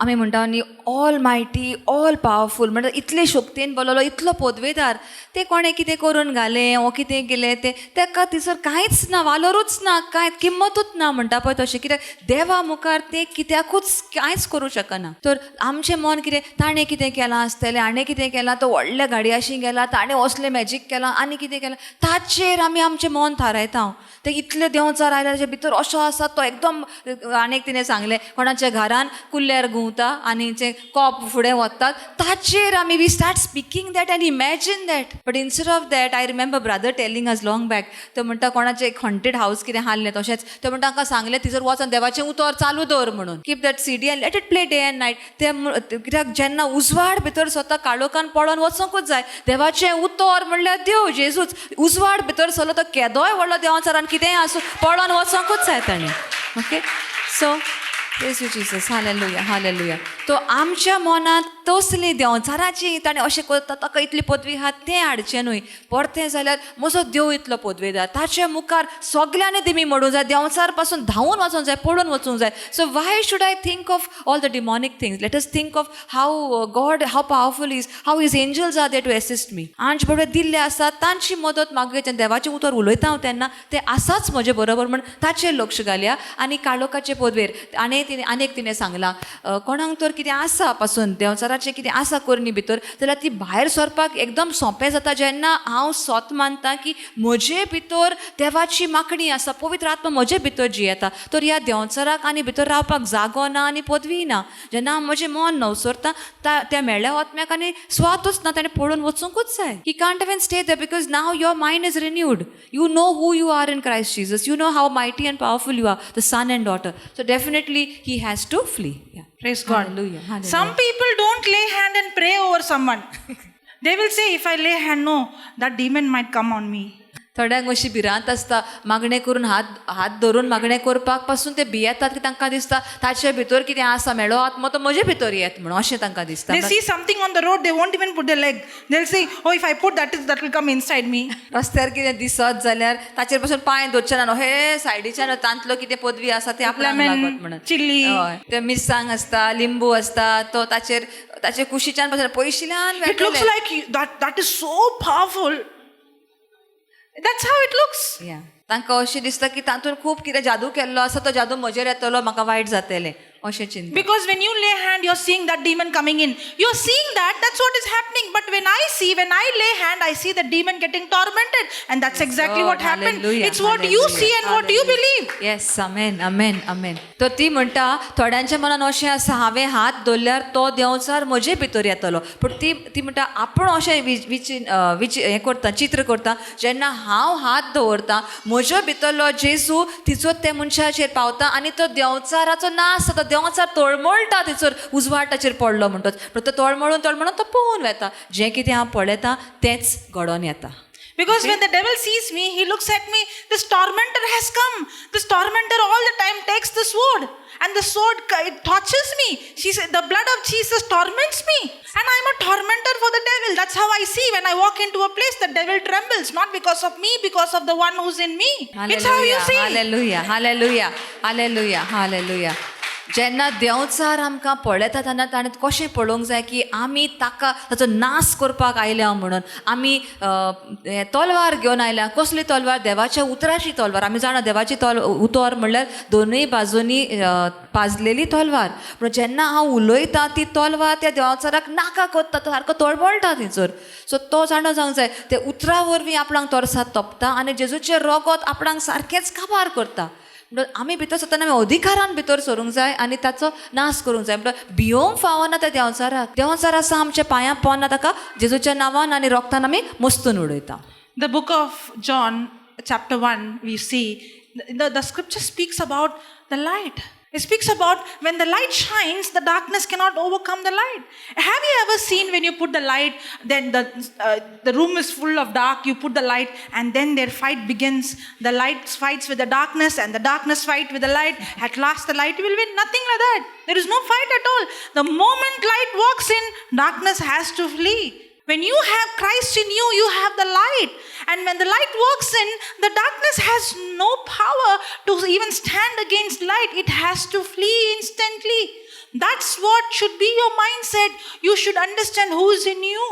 आमी म्हणटा न्ही ऑल मायटी ऑल पावरफूल म्हणटा इतले शक्तीन बोललो इतलो पदवेदार ते कोणें कितें करून घालें वो कितें केलें तें तेका थंयसर कांयच ना वालोरूच ना कांय किंमतूच ना म्हणटा पळय तशें कित्याक देवा मुखार तें कित्याकूच कांयच करूं शकना. तर आमचें मन कितें ताणें कितें केलां आसतलें आनी कितें केलां तो व्हडल्या गाडयाशी गेला ताणें असलें मॅजीक केलां आनी कितें केलां ताचेर आमी आमचें मन थारायता. तें इतलें देंवचार आयला ताचे भितर असो आसा तो एकदम आनीक तिणें सांगलें कोणाच्या घरान कुल्ल्यार घुंवता आनी जे कॉप फुडें वतात ताचेर आमी we start speaking that and imagine that. But instead of that I remember brother telling us long back तो म्हणटा कोणाचें एक हॉन्टेड हावस कितें हाल्लें तशेंच तो म्हणटा तांकां सांगलें थंयसर वचून देवाचें उतर चालू दवर म्हणून keep that CD and let it play day and night. ते कित्याक जेन्ना उजवाड भितर स्वता काळोखान पळोवन वचोंकूच जाय. देवाचें उतर म्हणल्यार देव जेजूच उजवाड भितर सरलो तो केदोय व्हडलो देवाचारान कितेंय आसूं पळोवन वचोंकूच जाय ताणें. Okay so praise you Jesus hallelujah hallelujah तो आमच्या मनांत तसली देंवचाराची ताणें अशें करता ताका इतली पदवी आहा तें हाडचें न्हय परतें जाल्यार म्हजो देव इतलो पदवेदार ताचे मुखार सगल्यांनी तेमी म्हणूंक जाय देंवचार पासून धांवून वचूंक जाय पळोवन वचूंक जाय so why should I think of all the demonic things let us think of how God how powerful is how his angels are there to assist me आंच बरोबर दिल्ले आसा तांची मदत मागूया देवाचें उतर उलयता हांव तेन्ना तें आसाच म्हजे बरोबर म्हण ताचेर लक्ष घालया आनी काळोखाचे पदवेर तिणें सांगलां कोणाक तर कितें आसा पासून देंवचाराचें कितें आसा करणी भितर जाल्यार ती भायर सरपाक एकदम सोंपें जाता जेन्ना हांव स्वत मानतां की म्हजे भितर देवाची मागणी आसा पवित्र आत्मा म्हजे भितर जियेता तर ह्या देंवचाराक आनी भितर रावपाक जागो ना आनी पदवी ना जेन्ना हांव म्हजें मन नवसरता त्या मेळ्ळ्या आत्म्याक आनी स्वातूच ना ताणें पळोवन वचूंकूच जाय he can't even stay there because now your mind is renewed you know who you are in Christ Jesus you know how mighty and powerful you are the son and daughter so definitely he has to flee. Yeah. Praise God. Hallelujah. Hallelujah. Some people don't lay hand and pray over someone. They will say, if I lay hand, no, that demon might come on me. थोड्यांक अशी भिरांत आसता मागणें करून हात धरून मागणें करपाक पासून ते भियेतात की तांकां दिसता ताचे भितर कितें आसा मेळो आत्मो तो म्हजे भितर येत म्हणून अशें तांकां दिसता They see something on the road, they won't even put their leg. They'll say, oh, if I put that will come inside me. रस्त्यार कितें दिसत जाल्यार ताचेर पासून पांय दवरचे ना हे सायडीच्यान तांतलो कितें पदवी आसा ते आपल्याक लागत म्हणून चिल्ली हय ते मिरसांग आसता लिंबू आसता तो ताचे कुशीच्यान पासून पयशिल्यान It looks like that is so powerful. That's how it looks. या तांकां अशें दिसता की तातूंत खूब कितें जादू केल्लो आसा तो जादू म्हजेर येतलो म्हाका वायट जातलें अशें चिंता Because when you lay hand, you're seeing that demon coming in. You're seeing that's what is happening. But when I lay hand, I see the demon getting tormented. And that's exactly what happened. Hallelujah, it's what you see and what you believe. Yes, amen, amen, amen. तो ती म्हणटा थोड्यांच्या मनान अशें आसा हांवें हात दवरल्यार तो देंवचार म्हजे भितर येतलो पूण ती म्हणटा आपूण अशें हें करता चित्र करता जेन्ना हांव हात दवरता म्हज्या भितरलो जेजू तिचो ते मनशाचेर पावता आनी तो देंवचाराचो नाश जाता देंवचार तळमळटा थंयसर उजवाड ताचेर पडलो म्हणटच पूण तो तळमळून तो पळोवन येता जें कितें हांव पळयतां तेंच घडोवन येता Because when the devil sees me, he looks at me, this tormentor has come. This tormentor all the time takes the sword. And the sword, it touches me. She said, the blood of Jesus torments me. And I'm a tormentor for the devil. That's how I see. When I walk into a place, the devil trembles. Not because of me, because of the one who's in me. Hallelujah, it's how you see. Hallelujah, hallelujah, hallelujah, hallelujah. जेन्ना देंवचार आमकां पळयता तेन्ना ताणें कशें पळोवंक जाय की आमी ताचो नाश करपाक आयल्या म्हणून आमी तलवार घेवन आयल्या कसली तलवार देवाच्या उतराची तलवार आमी जाणा देवाची उतर म्हणल्यार दोनूय बाजूनी पाजलेली तलवार पूण जेन्ना हांव उलयतां ती तलवार त्या देंवचाराक नाका कोत्ता तो सारको तळमळटा थंयसर सो तो जाणो जावंक जाय ते उतरा वरवीं आपणाक तोरसाद तोपता आनी जेजूचें रगत आपणाक सारकेंच काबार करता आमी भितर सरतना आमी अधिकारान भितर सरूंक जाय आनी ताचो नाश करूंक जाय म्हणल्यार भियोंक फावना त्या देंवचाराक देंवचार आसा आमच्या पांयां पोवना ताका जेजूच्या नांवान आनी रोगतान आमी मस्तून उडयता The book of John, chapter 1, we see the scripture speaks about the light. It speaks about when the light shines, the darkness cannot overcome the light. Have you ever seen when you put the light, then the room is full of dark, you put the light and then their fight begins. The light fights with the darkness and the darkness fight with the light. At last the light will win. Nothing like that. There is no fight at all. The moment light walks in, darkness has to flee. When you have Christ in you, you have the light. And when the light walks in, the darkness has no power to even stand against light. It has to flee instantly. That's what should be your mindset. You should understand who is in you.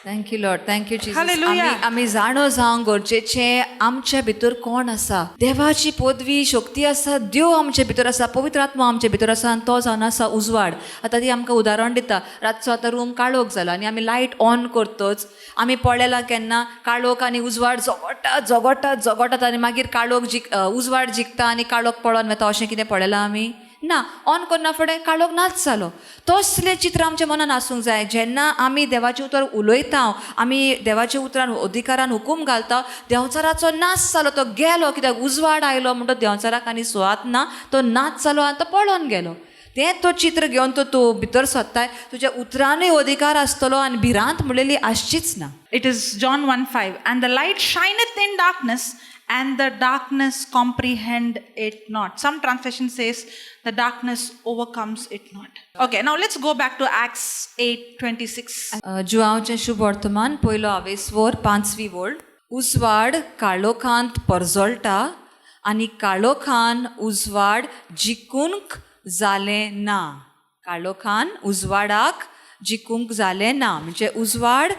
Thank you Lord thank you Jesus Hallelujah. आमी जाणो जावंक गरजेचें आमच्या भितर कोण आसा देवाची पदवी शक्ती आसा देव आमचे भितर आसा पवित्र आत्मा आमचे भितर आसा आनी तो जावन आसा उजवाड आतां ती आमकां उदाहरण दिता रातचो आतां रूम काळोख जाला आनी आमी लायट ऑन करतोच आमी पळयला केन्ना काळोख आनी उजवाड झगडटात आनी मागीर काळोख उजवाड जिखता आनी काळोख पळोवन वता अशें कितें पळयलां आमी ना ऑन करना फुडें काळोख नाच जालो तसलें चित्र आमच्या मनान आसूंक जाय जेन्ना आमी देवाचें उतर उलयता आमी देवाच्या उतरान अधिकारान हुकूम घालता देंवचाराचो नाश जालो तो गेलो कित्याक उजवाड आयलो म्हणटा देंवचाराक आनी सुवात ना तो नाच जालो आनी तो पळोवन गेलो तें तो चित्र घेवन तूं भितर सोदताय तुज्या उतरानूय अधिकार आसतलो आनी भिरांत म्हणलेली आसचीच ना It is John 1:5. And the light shineth in darkness, and the darkness comprehend it not. Some translation says the darkness overcomes it not. Okay, now let's go back to Acts 8:26. जुआंवचें शुभ वर्तमान पयलो आवेसवर 5वी वोळ. उजवाड काळोखांत परजळटा आनी काळोखान उजवाड जिखूंक जालें ना. काळोखान उजवाडाक जिखूंक जालें ना. म्हणजे उजवाड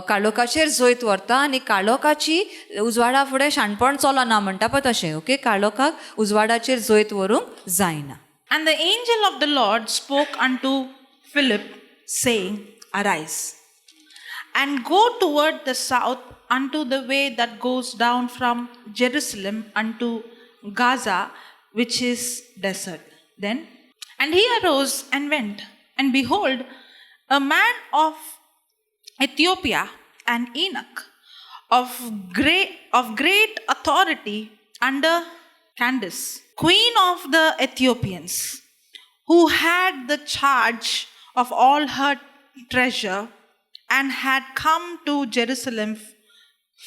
काळोखाचेर जैत व्हरता आनी काळोखाची उजवाडा फुडें शाणपण चलना म्हणटा पळय तशें. ओके, काळोखाक उजवाडाचेर जैत व्हरूंक जायना. And the angel of the Lord spoke unto Philip, saying, Arise, and go toward the south unto the way that goes down from Jerusalem unto Gaza, which is desert. Then, and he arose and went, and behold, a man of Ethiopia, an eunuch of great authority under Candace, queen of the Ethiopians, who had the charge of all her treasure, and had come to Jerusalem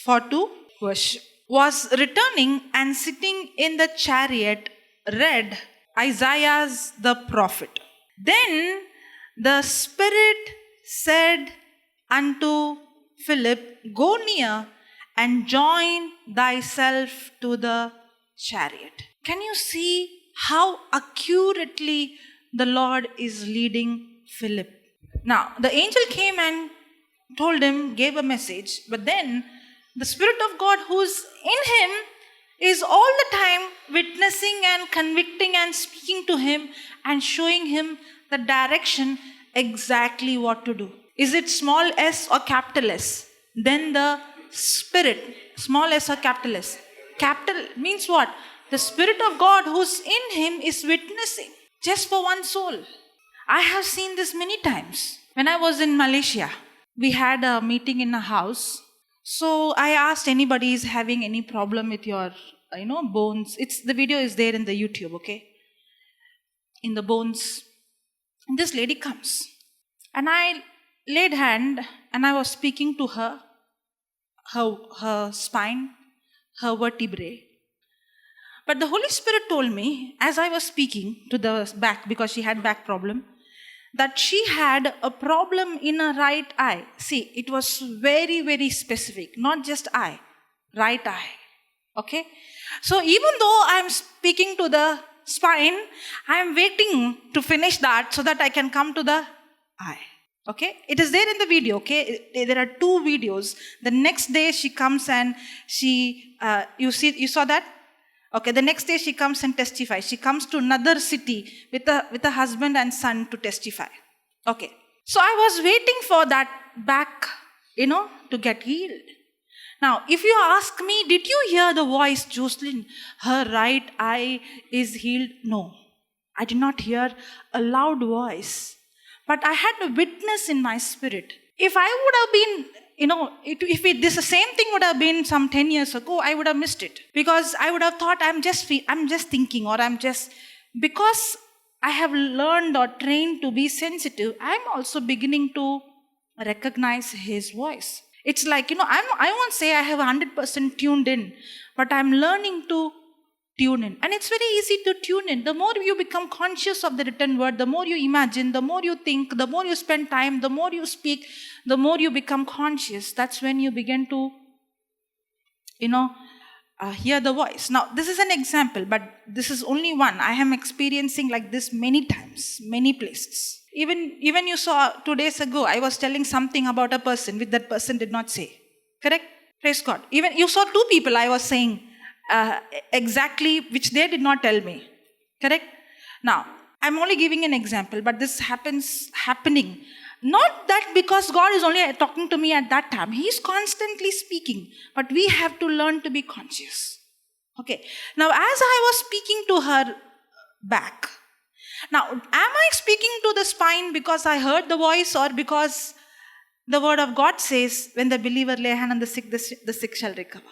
for to worship, was returning and sitting in the chariot, read Isaiah the prophet. Then the Spirit said unto Philip, Go near and join thyself to the chariot. Can you see how accurately the Lord is leading Philip? Now, the angel came and told him, gave a message, but then the Spirit of God who's in him is all the time witnessing and convicting and speaking to him and showing him the direction exactly what to do. Is it small s or capital S? Then the Spirit, small s or capital S? Capital means what? The Spirit of God who's in him is witnessing just for one soul. I have seen this many times. When I was in Malaysia, we had a meeting in a house. So I asked anybody is having any problem with your, bones. The video is there in the YouTube, okay? In the bones. And this lady comes. And I laid hand and I was speaking to her spine, her vertebrae. But the Holy Spirit told me, as I was speaking to the back, because she had back problem, that she had a problem in her right eye. See, it was very, very specific, not just eye, right eye. Okay? So even though I'm speaking to the spine, I'm waiting to finish that so that I can come to the eye. Okay? It is there in the video, okay? There are 2 videos. The next day she comes and you saw that? Okay, the next day she comes and testifies. She comes to another city with a husband and son to testify. Okay. So I was waiting for that back, to get healed. Now, if you ask me, did you hear the voice, Jocelyn? Her right eye is healed? No. I did not hear a loud voice. But I had a witness in my spirit. If I would have been this same thing would have been some 10 years ago, I would have missed it. Because I would have thought I'm just thinking, or because I have learned or trained to be sensitive, I'm also beginning to recognize his voice. It's like, I won't say I have 100% tuned in, but I'm learning to tune in. And it's very easy to tune in. The more you become conscious of the written word, the more you imagine, the more you think, the more you spend time, the more you speak, the more you become conscious. That's when you begin to, hear the voice. Now, this is an example, but this is only one. I am experiencing like this many times, many places. Even you saw 2 days ago, I was telling something about a person which that person did not say. Correct? Praise God. Even you saw 2 people I was saying exactly which they did not tell me. Correct? Now, I'm only giving an example, but this happening. Not that because God is only talking to me at that time. He is constantly speaking. But we have to learn to be conscious. Okay. Now, as I was speaking to her back. Now, am I speaking to the spine because I heard the voice, or because the word of God says, when the believer lay hand on the sick shall recover?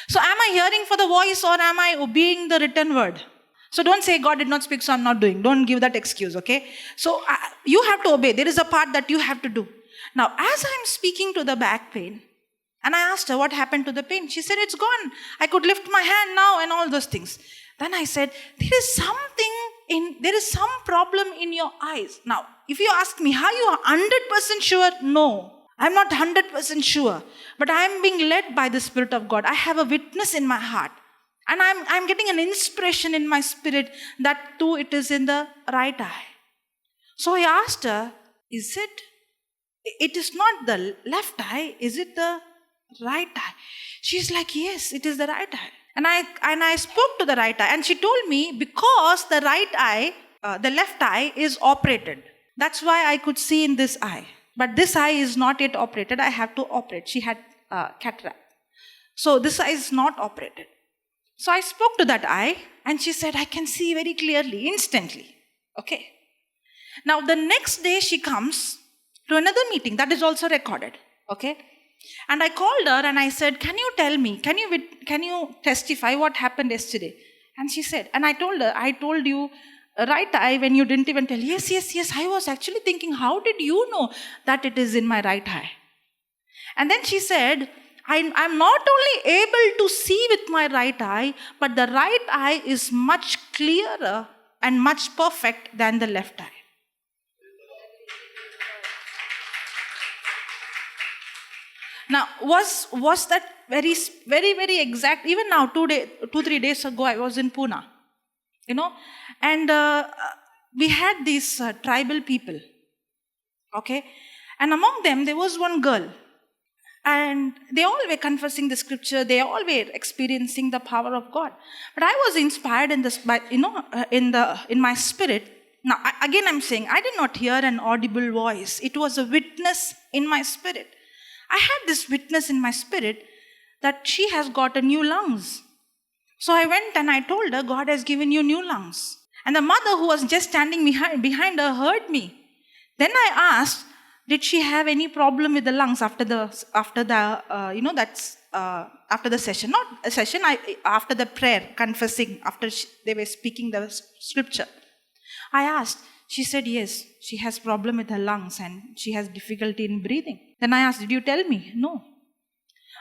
So am I hearing for the voice, or am I obeying the written word? So don't say God did not speak, so I'm not doing. Don't give that excuse, okay? So you have to obey. There is a part that you have to do. Now, as I'm speaking to the back pain, And I asked her, what happened to the pain? She said, it's gone. I could lift my hand now and all those things. Then I said, there is some problem in your eyes. Now, if you ask me, are you 100% sure? No. I'm not 100% sure. But I'm being led by the Spirit of God. I have a witness in my heart. And I'm getting an inspiration in my spirit that too it is in the right eye. So I asked her, it is not the left eye, is it the right eye? She's like, yes, it is the right eye. And I spoke to the right eye, and she told me, because the right eye, the left eye is operated. That's why I could see in this eye. But this eye is not yet operated. I have to operate. She had cataract. So this eye is not operated. So I spoke to that eye, and she said, I can see very clearly, instantly. Okay. Now the next day she comes to another meeting that is also recorded. Okay. And I called her and I said, can you tell me, can you testify what happened yesterday? And she said, and I told her, I told you right eye when you didn't even tell. Yes. I was actually thinking, how did you know that it is in my right eye? And then she said, I'm not only able to see with my right eye, but the right eye is much clearer and much perfect than the left eye. Now, was that very, very, very exact? Even now, 2-3 days ago, I was in Pune, and we had these tribal people, okay? And among them, there was one girl, and they all were confessing the scripture. They all were experiencing the power of God. But I was inspired in this, in my spirit. Now, I'm saying, I did not hear an audible voice. It was a witness in my spirit. I had this witness in my spirit that she has got a new lungs. So I went and I told her, God has given you new lungs. And the mother who was just standing behind her heard me. Then I asked, did she have any problem with the lungs after the session? Not a session, after the prayer, confessing, after they were speaking the scripture. I asked, she said, yes, she has problem with her lungs and she has difficulty in breathing. Then I asked, did you tell me? No.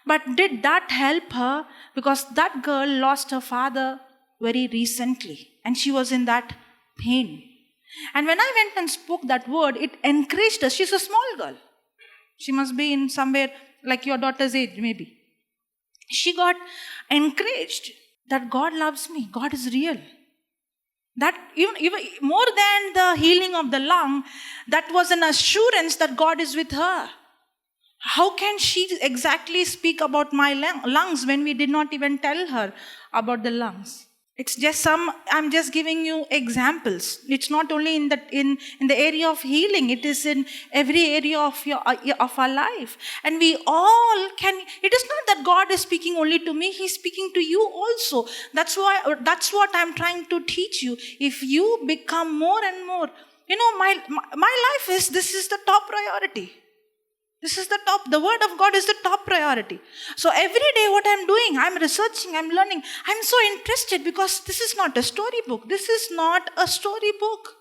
But did that help her? Because that girl lost her father very recently and she was in that pain. And when I went and spoke that word, it encouraged her. She's a small girl. She must be in somewhere like your daughter's age, maybe. She got encouraged that God loves me. God is real. That even more than the healing of the lung, that was an assurance that God is with her. How can she exactly speak about my lungs when we did not even tell her about the lungs? It's just I'm just giving you examples. It's not only in the area of healing, it is in every area of our life. And we all can, it is not that God is speaking only to me, He's speaking to you also. That's what I'm trying to teach you. If you become more and more, my life this is the top priority. This is the word of God is the top priority. So every day what I'm doing, I'm researching, I'm learning. I'm so interested because this is not a storybook. This is not a storybook.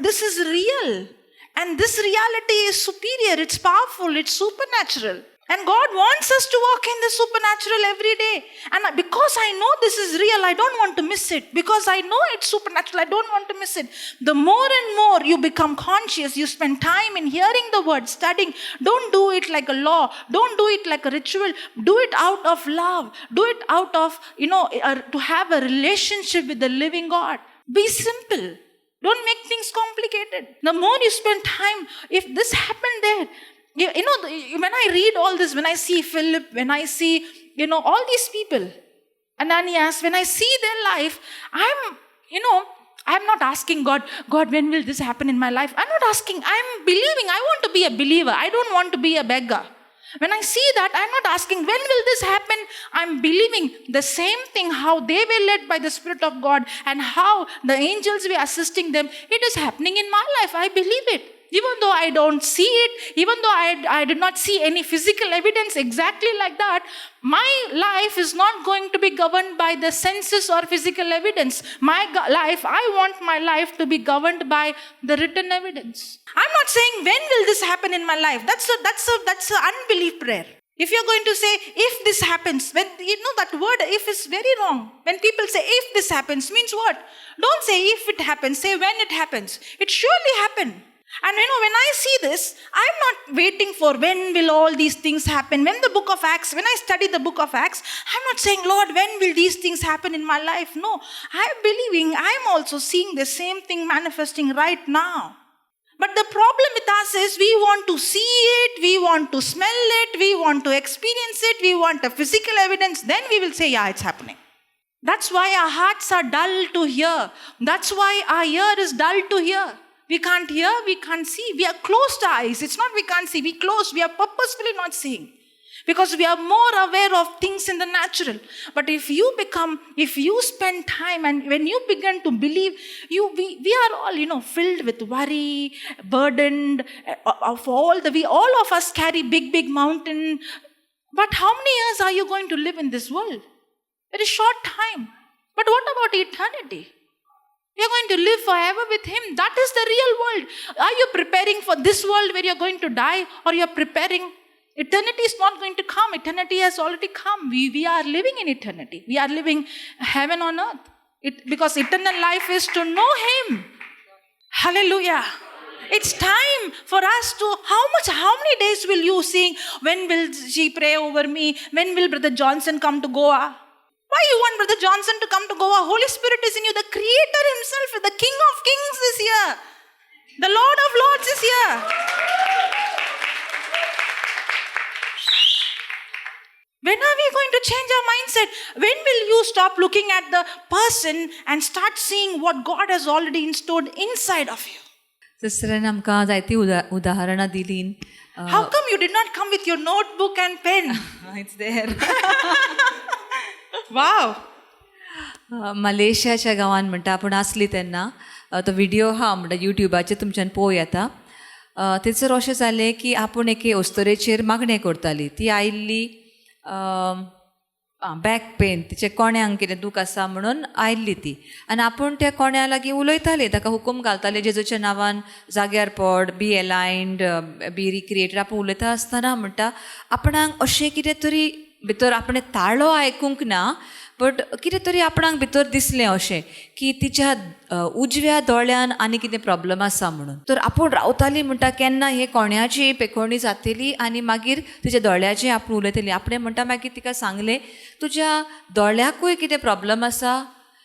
This is real. And this reality is superior, it's powerful, it's supernatural. And God wants us to walk in the supernatural every day. And because I know this is real, I don't want to miss it. Because I know it's supernatural, I don't want to miss it. The more and more you become conscious, you spend time in hearing the word, studying. Don't do it like a law. Don't do it like a ritual. Do it out of love. Do it out of, to have a relationship with the living God. Be simple. Don't make things complicated. The more you spend time, if this happened there, when I read all this, when I see Philip, when I see, all these people, Ananias, when I see their life, I'm not asking God, when will this happen in my life? I'm not asking, I'm believing. I want to be a believer. I don't want to be a beggar. When I see that, I'm not asking, when will this happen? I'm believing the same thing, how they were led by the Spirit of God and how the angels were assisting them. It is happening in my life. I believe it. Even though I don't see it, even though I did not see any physical evidence exactly like that, my life is not going to be governed by the senses or physical evidence. I want my life to be governed by the written evidence. I'm not saying when will this happen in my life. That's an unbelief prayer. If you're going to say, if this happens, when that word if is very wrong. When people say, if this happens, means what? Don't say if it happens, say when it happens. It surely happen. And when I see this, I'm not waiting for when will all these things happen. When I study the book of Acts, I'm not saying, Lord, when will these things happen in my life? No, I'm believing I'm also seeing the same thing manifesting right now. But the problem with us is we want to see it, we want to smell it, we want to experience it, we want a physical evidence, then we will say, yeah, it's happening. That's why our hearts are dull to hear. That's why our ear is dull to hear. We can't hear, we can't see. We are closed eyes. It's not we can't see, we closed. We are purposefully not seeing. Because we are more aware of things in the natural. But if you spend time and when you begin to believe, we are all, filled with worry, burdened, all of us carry big mountain. But how many years are you going to live in this world? Very short time. But what about eternity? You're going to live forever with Him. That is the real world. Are you preparing for this world where you're going to die, or you're preparing? Eternity is not going to come. Eternity has already come. We are living in eternity. We are living heaven on earth. Because eternal life is to know Him. Hallelujah. It's time for us to, how many days will you sing, when will she pray over me? When will Brother Johnson come to Goa? Why you want Brother Johnson to come to Goa? Holy Spirit is in you. The Creator Himself, the King of Kings is here. The Lord of Lords is here. When are we going to change our mindset? When will you stop looking at the person and start seeing what God has already installed inside of you? सिस्टरान आमकां जायतीं उदाहरणां दिलीं. How come you did not come with your notebook and pen? It's there. Wow. मलेशियाच्या गांवान म्हणटा आपूण आसली तेन्ना तो व्हिडिओ आहा म्हणटा युट्यूबाचेर तुमच्यान पळोवं येता. थंयसर अशें जालें की आपूण एके अस्तरेचेर मागणें करताली. ती आयिल्ली बॅक पेन, तिचे कोण्याक कितें दूख आसा म्हणून आयिल्ली ती. आनी आपूण त्या कोण्या लागीं उलयताले, ताका हुकूम घालताले जेजूच्या नांवान जाग्यार पड, बी एलायन्ड, बी रिक्रिएटेड. आपूण उलयता आसतना म्हणटा आपणाक अशें कितें तरी भितर आपणें ताळो आयकूंक ना, बट कितें तरी आपणाक भितर दिसलें अशें की तिच्या उजव्या दोळ्यान आनी कितें प्रॉब्लम आसा म्हणून. तर आपूण रावताली म्हणटा केन्ना हे कोण्याची पेखोवणी जातली आनी मागीर तिच्या दोळ्याचें आपूण उलयतली. आपणें म्हणटा मागीर तिका सांगलें तुज्या दोळ्याकूय कितें प्रॉब्लम आसा,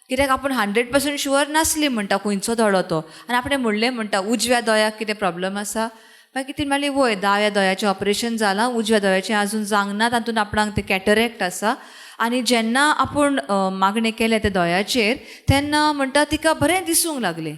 कित्याक आपूण 100% शुअर नासली म्हणटा खंयचो दोळो तो. आनी आपणें म्हणलें म्हणटा उजव्या दोळ्याक कितें प्रॉब्लम आसा. मागीर ती म्हणली वय दाव्या दोळ्याचें ऑपरेशन जालां, उजव्या दोळ्याचें आजून जावंक ना, तातूंत आपणाक ते कॅटरेक्ट आसा. आनी जेन्ना आपूण मागणें केलें त्या दोळ्याचेर तेन्ना म्हणटा तिका बरें दिसूंक लागलें.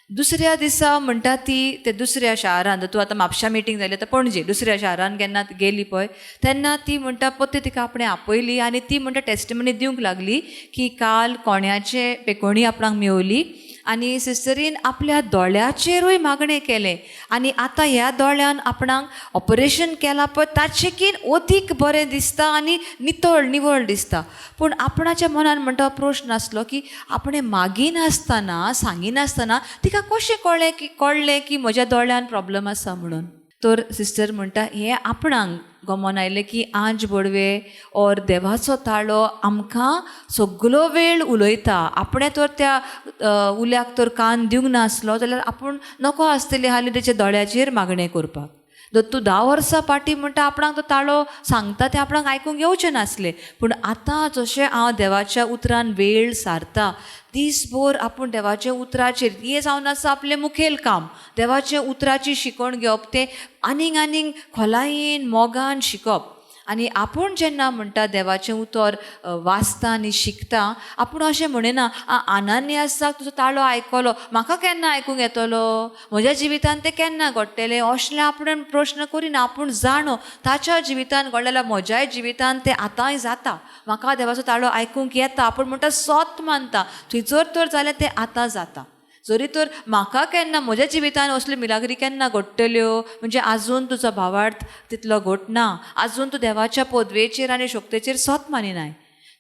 दुसऱ्या दिसा म्हणटा ती ते दुसऱ्या शारान, तूं आतां म्हापशा मिटींग जाली आतां पणजे, दुसऱ्या शारान केन्ना गेली पळय तेन्ना ती म्हणटा पत्ती तिका आपणें आपयली आनी ती म्हणटा टेस्टिमनी दिवंक लागली की काल कोण्याचे पेखोवणी आपणाक मेवली आनी सिस्टरीन आपल्या दोळ्याचेरूय मागणें केलें आनी आतां ह्या दोळ्यान आपणाक ऑपरेशन केलां पळय ताचेकीन अदीक बरें दिसता आनी निवळ दिसता. पूण आपणाच्या मनान म्हणटा प्रश्न आसलो की आपणें मागिनासतना सांगिनासतना तिका कशें कळ्ळें की म्हज्या दोळ्यान प्रॉब्लम आसा म्हणून. तर सिस्टर म्हणटा हें आपणाक गमोन आयलें की आंज बडवे और देवाचो ताळो आमकां सगलो वेळ उलयता. आपणें तर त्या उल्याक तर कान दिवंक नासलो जाल्यार आपूण नको आसतली हालीं तेच्या दोळ्याचेर मागणें करपाक. जर तूं 10 वर्सां पाटी म्हणटा आपणाक तो ताळो सांगता तें आपणाक आयकूंक येवचें नासलें. पूण आतां जशें हांव देवाच्या उतरान वेळ सारता दीसभर आपूण देवाच्या उतराचेर, हें जावन आसा आपलें मुखेल काम, देवाचें उतराची शिकवण घेवप, तें आनीक खोलायेन मोगान शिकप. आनी आपूण जेन्ना म्हणटा देवाचें उतर वाचता आनी शिकता आपूण अशें म्हणिना आनानियासाक तुजो ताळो आयकलो, म्हाका केन्ना आयकूंक येतलो, म्हज्या जिवितान तें केन्ना घडटलें अशें आपूण प्रश्न करिना. आपूण जाणो ताच्या जिवितान घडलें जाल्यार म्हज्याय जिवितान तें आतांय जाता. म्हाका देवाचो ताळो आयकूंक येता. आपूण म्हणटा सोत मानता थंयसर तर जाल्यार तें आतां जाता. जरी तर म्हाका केन्ना म्हज्या जिवितान असल्यो मिलाग्री केन्ना घडटल्यो म्हणजे आजून तुजो भावार्थ तितलो घडना, आजून तूं देवाच्या पदवेचेर आनी शक्तीचेर सोत मानिनाय.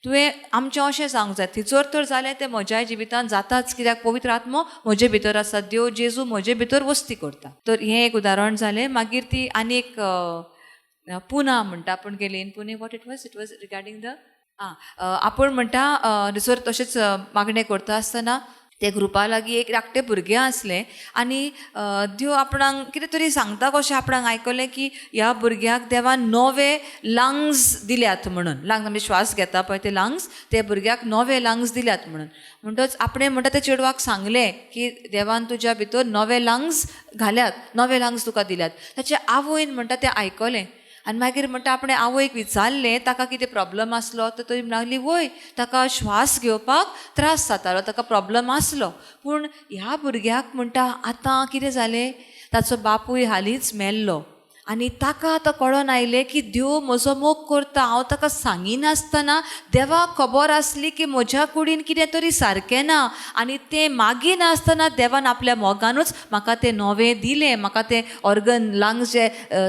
तुवें आमचें अशें सांगूंक जाय थंयसर तर जालें तें म्हज्या जिवितान जाताच, कित्याक पवित्र आत्मो म्हजे भितर आसा, देव जेजू म्हजे भितर वस्ती करता. तर हें एक उदाहरण जालें. मागीर ती आनीक पुना म्हणटा आपूण गेली in Pune what it was regarding the आपूण म्हणटा रिसोर तशेंच मागणें करता आसतना ते ग्रुपा लागीं एक धाकटे भुरगे आसले आनी देव आपणाक कितें तरी सांगता कशें आपणाक आयकलें की ह्या भुरग्याक देवान 9 लंग्स दिल्यात म्हणून लंग्स आमी श्वास घेता पळय ते लंग्स ते भुरग्याक 9 लंग्स दिल्यात म्हणून म्हणटच आपणें म्हणटा ते चेडवाक सांगलें की देवान तुज्या भितर 9 लंग्स घाल्यात 9 लंग्स तुका दिल्यात ताचे आवयन म्हणटा तें आयकलें आनी मागीर म्हणटा आपणें आवयक विचारलें ताका कितें प्रॉब्लम आसलो तर ती म्हणली वय ताका श्वास घेवपाक त्रास जातालो ताका प्रॉब्लम आसलो पूण ह्या भुरग्याक म्हणटा आतां कितें जालें ताचो बापूय हालींच मेल्लो आनी ताका आतां कळोन आयलें की देव म्हजो मोग करता हांव ताका सांगिनासतना देवाक खबर आसली की म्हज्या कुडीन कितें तरी सारकें ना आनी तें मागिनासतना देवान आपल्या मोगानूच म्हाका तें 9 दिलें म्हाका तें ऑर्गन लंग्स जे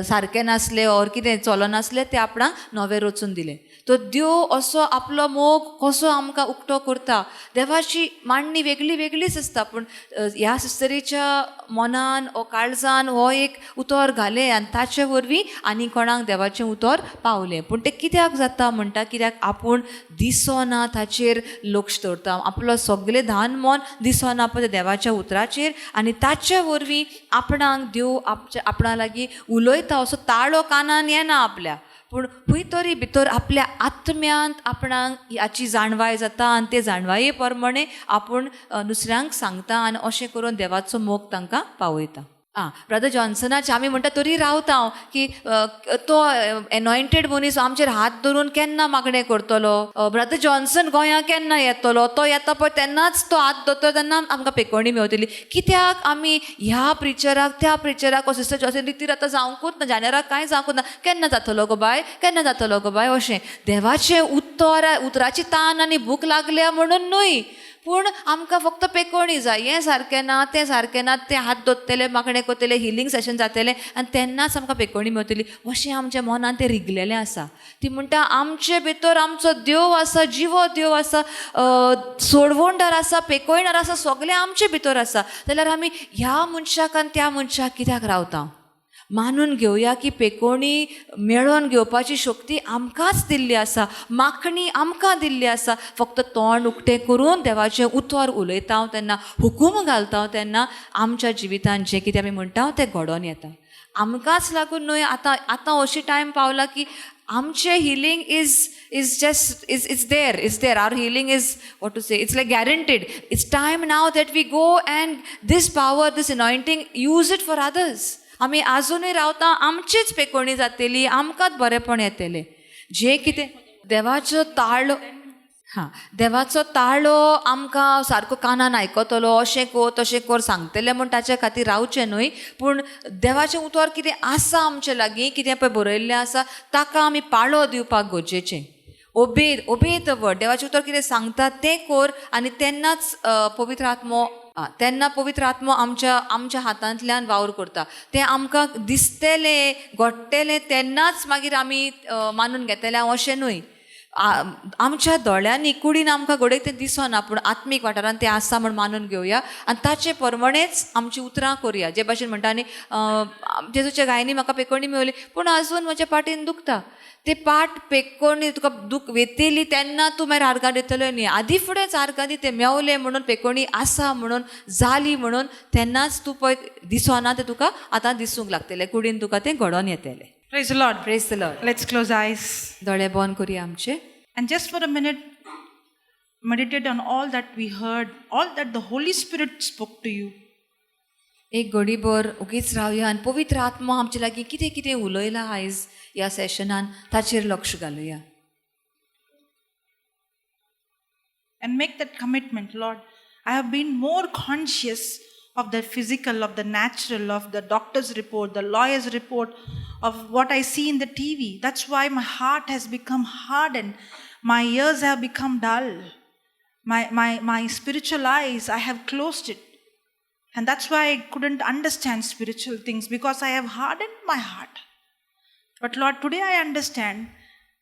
सारके नासले ऑर कितें चलनासलें तें आपणाक 9 रचून दिलें तो देव असो आपलो मोग कसो आमकां उक्तो करता देवाची मांडणी वेगळी वेगळीच आसता पूण ह्या सिस्टरीच्या मनान ओ काळजान हो एक उतर घाले आनी ताचे वरवीं आनी कोणाक देवाचें उतर पावलें पूण तें कित्याक जाता म्हणटा कित्याक आपूण दिसना ताचेर लक्ष दवरता आपलो सगळें धान मन दिसना पळय देवाच्या उतराचेर आनी ताचे वरवीं आपणाक देव आपणा लागीं उलयता असो ताळो कानान येना आपल्या पूण खंय तरी भितर आपल्या आत्म्यांत आपणाक हाची जाणवाय जाता आनी ते जाणवाये प्रमाणे आपूण दुसऱ्यांक सांगता आनी अशें करून देवाचो मोग तांकां पावयता ब्रदर जॉन्सनाचे आमी म्हणटा तरी रावता हांव की तो एनॉयंटेड मनीस आमचेर हात धरून केन्ना मागणें करतलो ब्रदर जॉन्सन गोंयांत केन्ना येतलो तो येता पळय तेन्नाच तो हात धरतलो तेन्ना आमकां पेकोवणी मेवतली कित्याक आमी ह्या प्रिचराक त्या प्रिचराक सिस्टर जॉन्सन रितीर आतां जावंकूच ना जानेराक कांय जावंकूच ना केन्ना जातलो गो बाय केन्ना जातलो गो बाय अशें देवाचें उतराची तान आनी भूक लागल्या म्हणून न्हय पूण आमकां फक्त पेकोवणी जाय हें सारकें ना तें हात धरतले मागणें करतले हिलींग सेशन जातलें आनी तेन्नाच आमकां पेकोवणी मेवतली अशें आमच्या मनान तें रिगलेलें आसा ती म्हणटा आमचे भितर आमचो देव आसा जिवो देव आसा सोडवणदार आसा पेकोवणार आसा सगळें आमचे भितर आसा जाल्यार आमी ह्या मनशाक आनी त्या मनशाक कित्याक रावता मानून घेवया की पेकोवणी मेळोवन घेवपाची शक्ती आमकांच दिल्ली आसा माखणी आमकां दिल्ली आसा फक्त तोंड उक्तें करून देवाचें उतर उलयता हांव तेन्ना हुकूम घालता हांव तेन्ना आमच्या जिवितांत जें कितें आमी म्हणटा तें घडोवन येता आमकांच लागून न्हय आतां अशी टायम पावला की आमचें healing is just it's there our healing is what to say it's like guaranteed it's time now that we go and this power this anointing use it for others आमी आजुनूय रावता आमचीच पेकोवणी जातली आमकांच बरेपण येतलें जें कितें देवाचो ताळो आमकां सारको कानान आयकतलो अशें कर तशें कर सांगतलें म्हूण ताचे खातीर रावचें न्हय पूण देवाचें उतर कितें आसा आमचे लागीं कितें पळय बरयल्लें आसा ताका आमी पाळो दिवपाक गरजेचें ओबे द वर्ड देवाचें उतर कितें सांगता तें कर आनी तेन्नाच पवित्र आत्मो आमच्या हातांतल्यान वावर करता तें आमकां दिसतलें घडटलें तेन्नाच मागीर आमी मानून घेतलें हांव अशें न्हय आमच्या दोळ्यांनी कुडीन आमकां घडये तें दिसना पूण आत्मीक वाठारांत तें आसा म्हूण मानून घेवया आनी ताचे प्रमाणेच आमची उतरां करुया जे भाशेन म्हणटा न्ही जेजूच्या गायनी म्हाका पेकोवणी मेवली पूण आजून म्हज्या पाटीन दुखता ते पाट पेकोवणी तुका दूख वेतेली तेन्ना तूं मागीर आर्गां दितलो न्ही आदी फुडेंच आर्गां दी तें मेवलें म्हणून पेकोवणी आसा म्हणून जाली म्हणून तेन्नाच तूं पळय दिसना तें तुका आतां दिसूंक लागतलें कुडीन तुका तें घडोवन येतलें Praise the Lord. Praise the Lord. Let's close eyes. दोळे बंद करुया आमचे. And just for a minute, meditate on all that we heard, all that the Holy Spirit spoke to you. एक घडीभर उगीच रावया आनी पवित्र आत्मा आमचे लागीं कितें कितें उलयलां आयज ह्या सेशनान ताचेर लक्ष घालुया. And make that commitment, Lord. I have been more conscious of the physical, of the natural, of the doctor's report, the lawyer's report, of what I see in the TV. That's why my heart has become hardened. My ears have become dull. My spiritual eyes, I have closed it. And that's why I couldn't understand spiritual things, because I have hardened my heart. But Lord, today I understand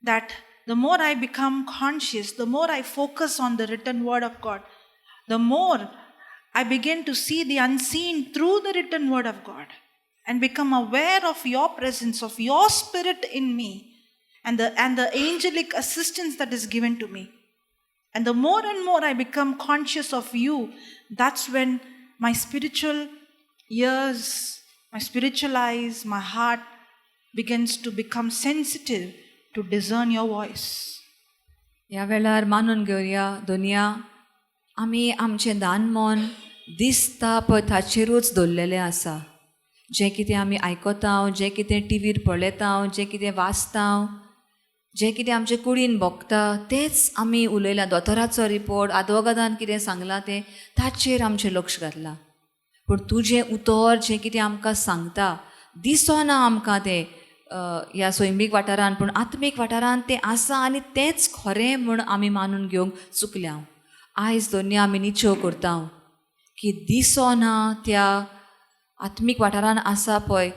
that the more I become conscious, the more I focus on the written word of God, the more I begin to see the unseen through the written word of God. and become aware of your presence, of your spirit in me, and the angelic assistance that is given to me. And the more and more I become conscious of you, that's when my spiritual ears, my spiritual eyes, my heart begins to become sensitive to discern your voice. ह्या वेळार मानून घेवया दोनया आमी आमचें दान मन दिसता पळय ताचेरूच दवरलेलें आसा. जें कितें आमी आयकता, जें कितें टीव्हीर पळयता, जें कितें वाचता, जें कितें आमचे कुडीन भोगता तेंच आमी उलयलां. दोतोराचो रिपोर्ट, आदवोगादान कितें सांगलां तें ताचेर आमचें लक्ष घातलां. पूण तुजें उतर जें कितें आमकां सांगता दिसना आमकां तें ह्या सैमीक वाठारान, पूण आत्मीक वाठारान तें आसा आनी तेंच खरें म्हूण आमी मानून घेवंक चुकल्या. आयज दोनया आमी निचो करता की दिसना त्या आत्मीक वाठारान आसा पळय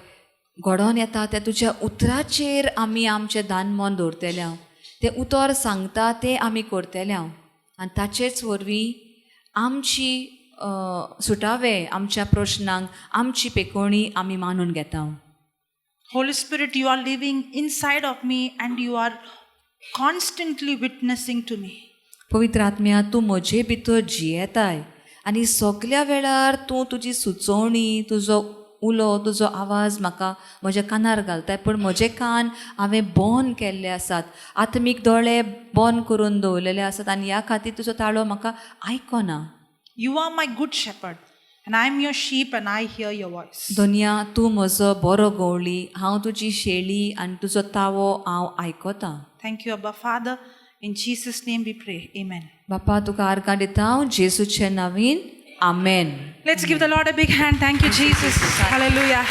घडोवन येता त्या तुज्या उतराचेर आमी आमचें दान मन दवरतले. तें उतर सांगता तें आमी करतले आनी ताचेच वरवीं आमची सुटावे आमच्या प्रश्नांक आमची पेकोणी आमी मानून घेता. Holy Spirit, you are living inside of me and you are constantly witnessing to me. पवित्र आत्म्या तूं म्हजे भितर जियेताय आनी सगळ्या वेळार तूं तुजी सुचोवणी, तुजो उलो, तुजो आवाज म्हाका म्हज्या कानार घालताय. पूण म्हजे कान हांवें बंद केल्ले आसात, आत्मीक दोळे बंद करून दवरलेले आसात आनी ह्या खातीर तुजो ताळो म्हाका आयकना. You are my good shepherd and I am your sheep and I hear your voice. दोनया तूं म्हजो बरो गवळी, हांव तुजी शेळी आनी तुजो तावो हांव आयकतां. Thank you, Abba Father. In Jesus' name we pray. Amen. बापा तुका आर्गां दिता हांव जेसूचे नांवान. आमेन. Let's give the Lord a big hand. Thank you, Jesus. Hallelujah.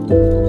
you